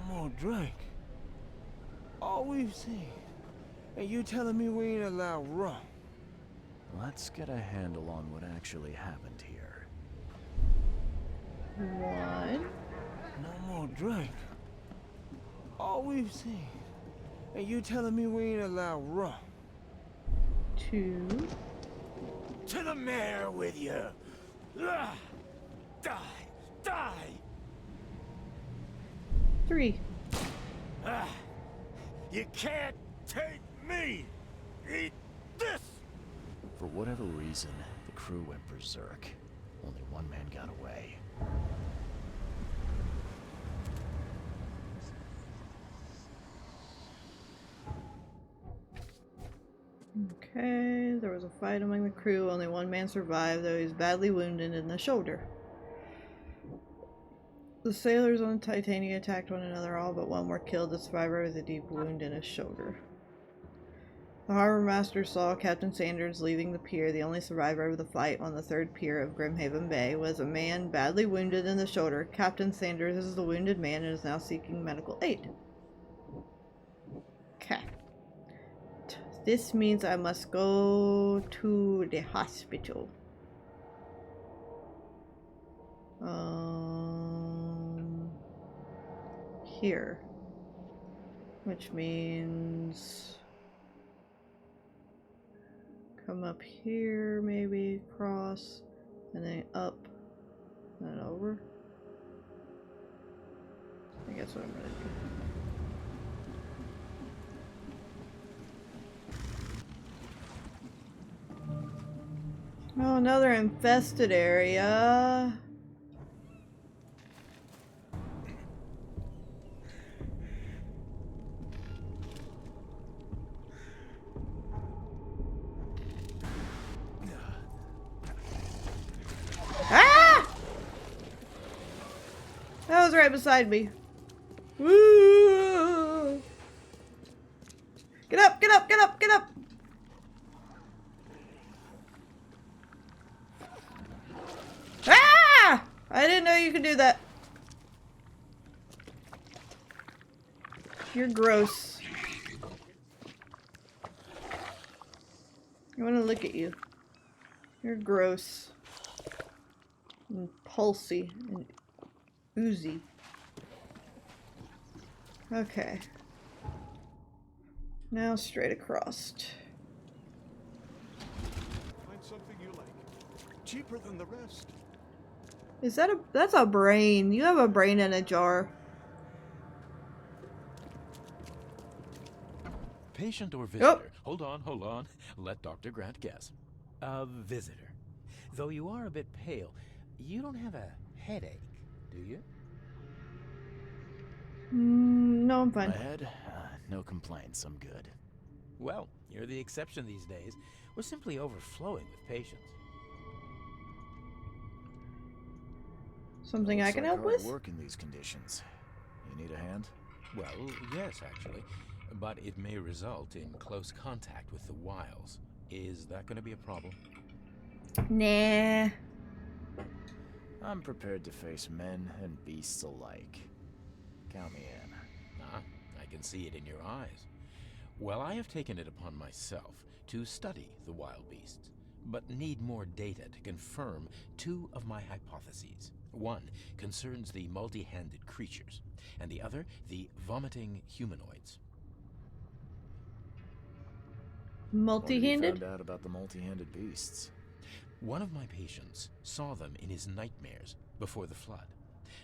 more drink. All we've seen. And you telling me we ain't allowed rum? Let's get a handle on what actually happened here. One. No more drink. All we've seen. And you telling me we ain't allowed rum? Two. To the mayor with you! Ah, die! Die! Three. Ah, you can't take me! Eat this! For whatever reason, the crew went berserk. Only one man got away. Okay, there was a fight among the crew. Only one man survived, though he was badly wounded in the shoulder. The sailors on Titania attacked one another, all but one were killed, the survivor with a deep wound in his shoulder. The harbor master saw Captain Sanders leaving the pier. The only survivor of the fight on the third pier of Grimhaven Bay was a man badly wounded in the shoulder. Captain Sanders is the wounded man and is now seeking medical aid. Okay. This means I must go to the hospital. Here. Which means come up here, maybe cross, and then up, and then over. I think that's what I'm gonna do. Oh, another infested area. Ah! That was right beside me. Woo! Get up, get up, get up, get up! Ah! I didn't know you could do that. You're gross. I want to look at you. You're gross. And pulsy and oozy. Okay. Now straight across. Find something you like. Cheaper than the rest. Is that that's a brain. You have a brain in a jar. Patient or visitor? Oh. Hold on. Let Dr. Grant guess. A visitor. Though you are a bit pale, you don't have a headache, do you? No, I'm fine. My head? No complaints. I'm good. Well, you're the exception these days. We're simply overflowing with patients. Something I can help with? Work in these conditions. You need a hand? Well, yes, actually. But it may result in close contact with the wiles. Is that going to be a problem? Nah. I'm prepared to face men and beasts alike. Count me in. Ah, I can see it in your eyes. Well, I have taken it upon myself to study the wild beasts, but need more data to confirm two of my hypotheses. One concerns the multi-handed creatures, and the other the vomiting humanoids. Multi-handed? What have you found out about the multi-handed beasts? One of my patients saw them in his nightmares before the flood.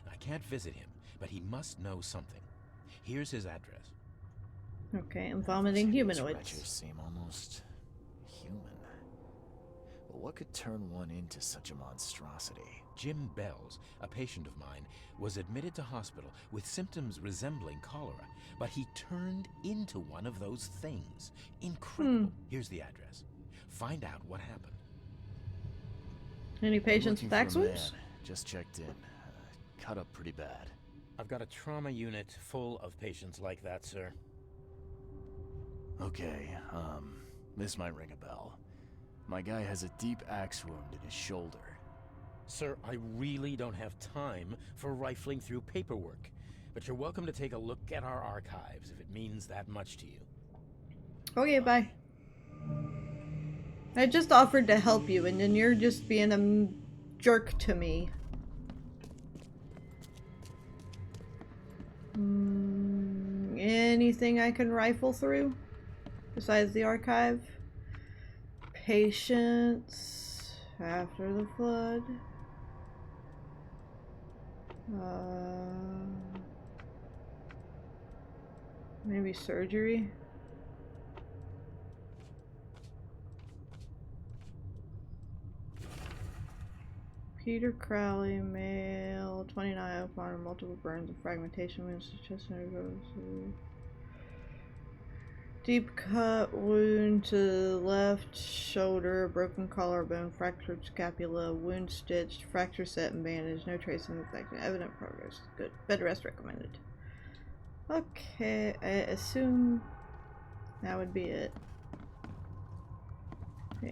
I can't visit him, but he must know something. Here's his address. Okay, I'm vomiting humanoids. Creatures seem almost human. But what could turn one into such a monstrosity? Jim Bells, a patient of mine, was admitted to hospital with symptoms resembling cholera, but he turned into one of those things. Incredible. Here's the address. Find out what happened. Any patients with axe wounds? Just checked in. Cut up pretty bad. I've got a trauma unit full of patients like that, sir. Okay, this might ring a bell. My guy has a deep axe wound in his shoulder. Sir, I really don't have time for rifling through paperwork, but you're welcome to take a look at our archives if it means that much to you. Okay, bye. I just offered to help you, and then you're just being a jerk to me. Anything I can rifle through? Besides the archive? Patients after the flood. Maybe surgery? Peter Crowley, male, 29, upon multiple burns and fragmentation wounds to chest and deep cut wound to the left shoulder, broken collarbone, fractured scapula, wound stitched, fracture set and bandaged, no trace of infection, evident progress. Good. Bed rest recommended. Okay, I assume that would be it.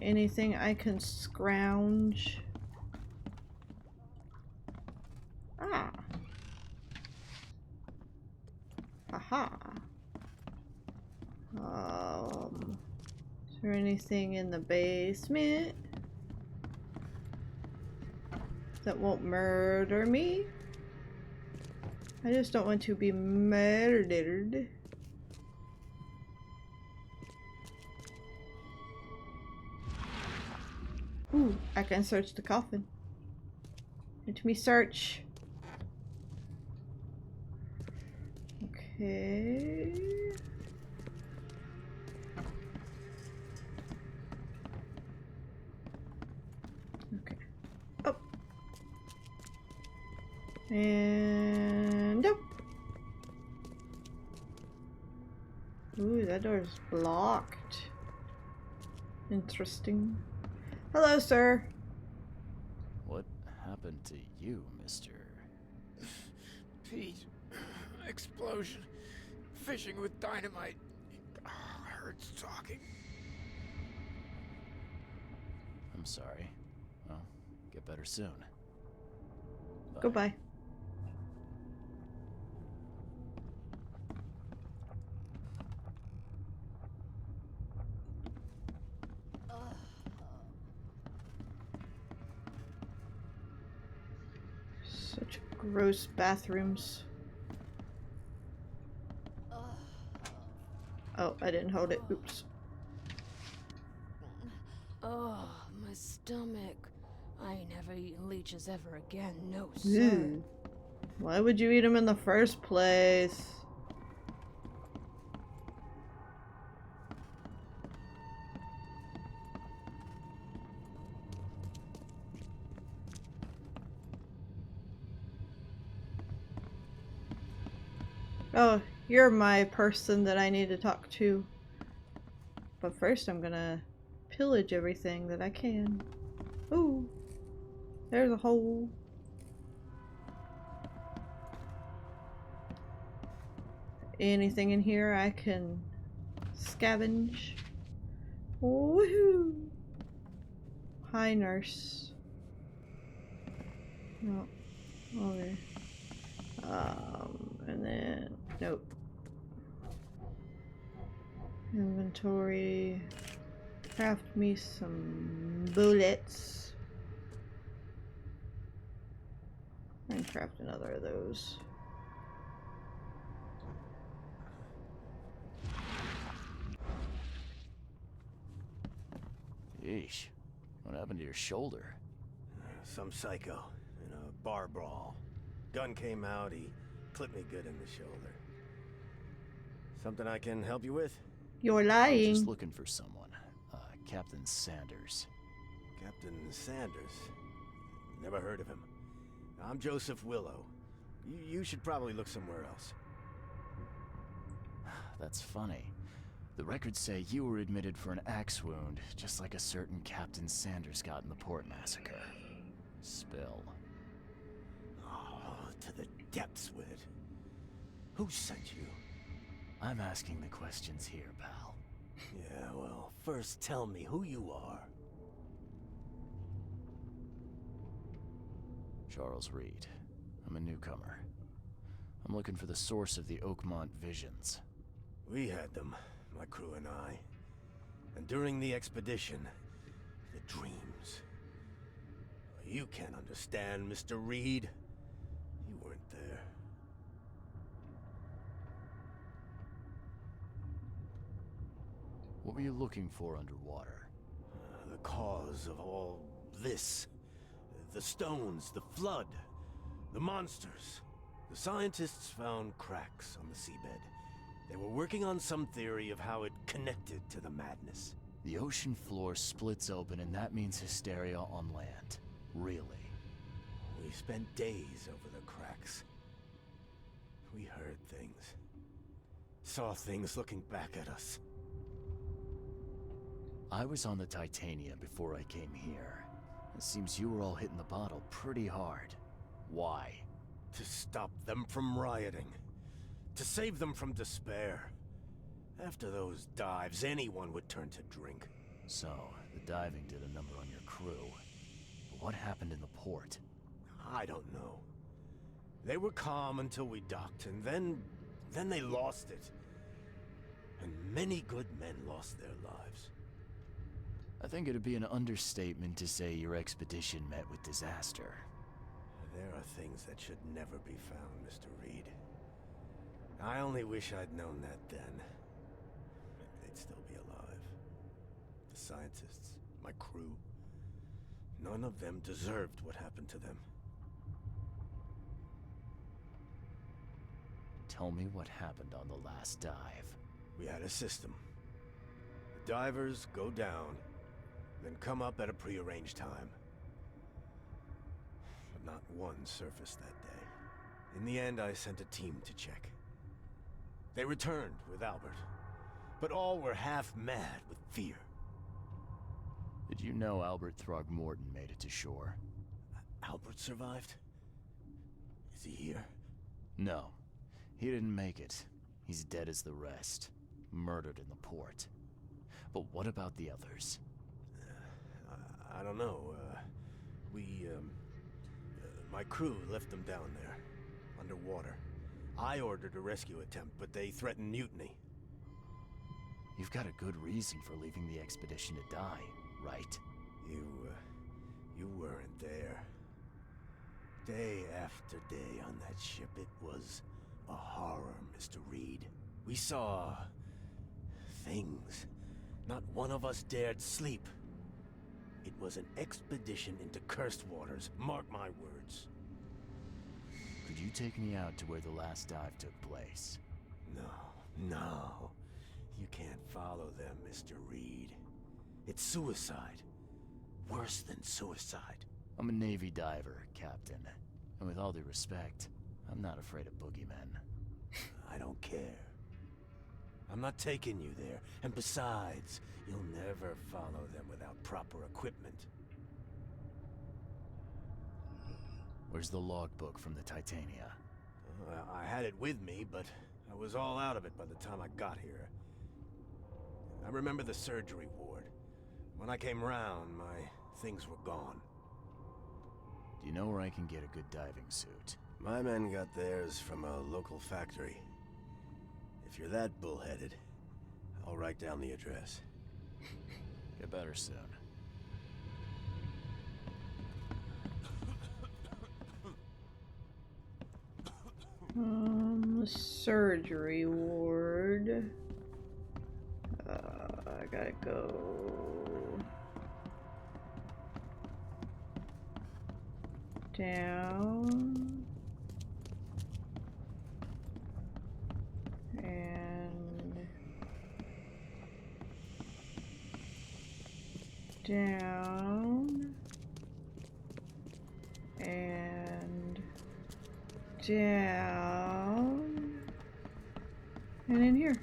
Anything I can scrounge? Ah. Haha. Is there anything in the basement? that won't murder me. I just don't want to be murdered. Ooh, I can search the coffin. Let me search. Okay. Okay. Oh. And nope. Ooh, that door is blocked. Interesting. Hello, sir. What happened to you, mister? Pete. Explosion. Fishing with dynamite. Hurts talking. I'm sorry. Well, get better soon. Bye. Goodbye. Such gross bathrooms. Oh, I didn't hold it. Oops. Oh, my stomach. I ain't never eaten leeches ever again, no sir. Ew. Why would you eat them in the first place? Oh, you're my person that I need to talk to. But first I'm gonna pillage everything that I can. Ooh, there's a hole. Anything in here I can scavenge. Woohoo! Hi, nurse. No, okay. And then nope. Inventory. Craft me some bullets. And craft another of those. Yeesh. What happened to your shoulder? Some psycho in a bar brawl. Gun came out, he clipped me good in the shoulder. Something I can help you with? You're I'm lying. just looking for someone. Captain Sanders. Captain Sanders? Never heard of him. I'm Joseph Willow. You should probably look somewhere else. That's funny. The records say you were admitted for an axe wound, just like a certain Captain Sanders got in the port massacre. Spill. Oh, to the depths with it. Who sent you? I'm asking the questions here, pal. Yeah, well, first tell me who you are. Charles Reed. I'm a newcomer. I'm looking for the source of the Oakmont visions. We had them, my crew and I. And during the expedition, the dreams. You can't understand, Mr. Reed. You weren't there. What were you looking for underwater? The cause of all this. The stones, the flood, the monsters. The scientists found cracks on the seabed. They were working on some theory of how it connected to the madness. The ocean floor splits open and that means hysteria on land. Really? We spent days over the cracks. We heard things. Saw things looking back at us. I was on the Titania before I came here. It seems you were all hitting the bottle pretty hard. Why? To stop them from rioting. To save them from despair. After those dives, anyone would turn to drink. So, the diving did a number on your crew. But what happened in the port? I don't know. They were calm until we docked, and then they lost it. And many good men lost their lives. I think it'd be an understatement to say your expedition met with disaster. There are things that should never be found, Mr. Reed. I only wish I'd known that then. They'd still be alive. The scientists, my crew. None of them deserved what happened to them. Tell me what happened on the last dive. We had a system. The divers go down, then come up at a prearranged time. But not one surfaced that day. In the end, I sent a team to check. They returned with Albert, but all were half mad with fear. Did you know Albert Throgmorton made it to shore? Albert survived? Is he here? No. He didn't make it. He's dead as the rest. Murdered in the port. But what about the others? I don't know. My crew left them down there, underwater. I ordered a rescue attempt, but they threatened mutiny. You've got a good reason for leaving the expedition to die, right? You weren't there. Day after day on that ship, it was a horror, Mr. Reed. We saw things. Not one of us dared sleep. It was an expedition into cursed waters, mark my words. Could you take me out to where the last dive took place? No. You can't follow them, Mr. Reed. It's suicide. Worse than suicide. I'm a Navy diver, Captain. And with all due respect, I'm not afraid of boogeymen. I don't care. I'm not taking you there. And besides, you'll never follow them without proper equipment. Where's the logbook from the Titania? I had it with me, but I was all out of it by the time I got here. I remember the surgery ward. When I came round, my things were gone. Do you know where I can get a good diving suit? My men got theirs from a local factory. If you're that bullheaded, I'll write down the address. Get better soon. The surgery ward. I gotta go. Down. And down. And down. And in here.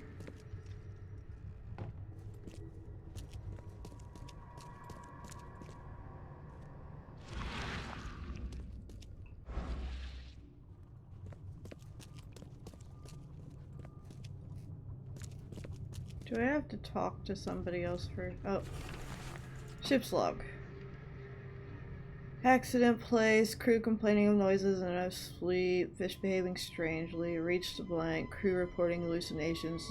Do I have to talk to somebody else for... Oh. Ship's log. Accident place. Crew complaining of noises and no sleep. Fish behaving strangely. Reached blank. Crew reporting hallucinations.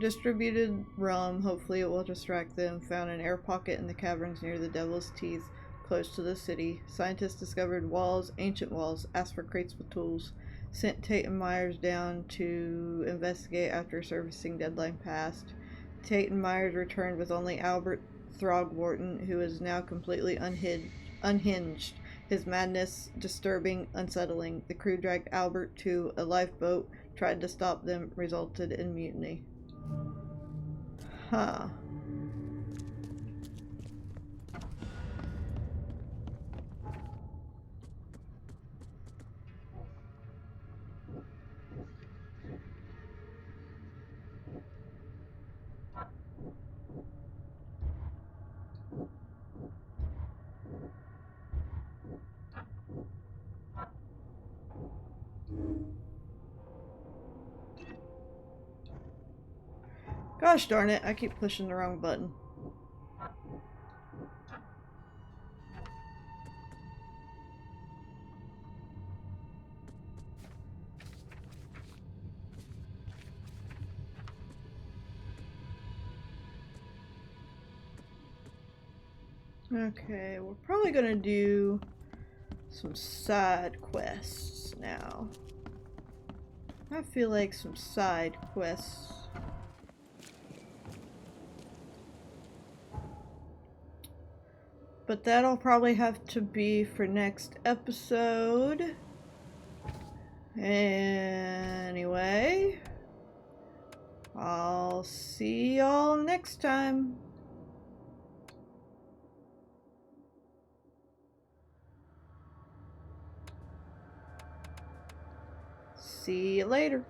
Distributed rum. Hopefully it will distract them. Found an air pocket in the caverns near the Devil's Teeth, close to the city. Scientists discovered walls. Ancient walls. Asked for crates with tools. Sent Tate and Myers down to investigate after servicing deadline passed. Tate and Myers returned with only Albert Throgmorton, who is now completely unhinged. His madness disturbing, unsettling. The crew dragged Albert to a lifeboat, tried to stop them, resulted in mutiny. Huh. Gosh darn it, I keep pushing the wrong button. Okay, we're probably gonna do some side quests now. I feel like some side quests. But that'll probably have to be for next episode. Anyway, I'll see y'all next time. See you later.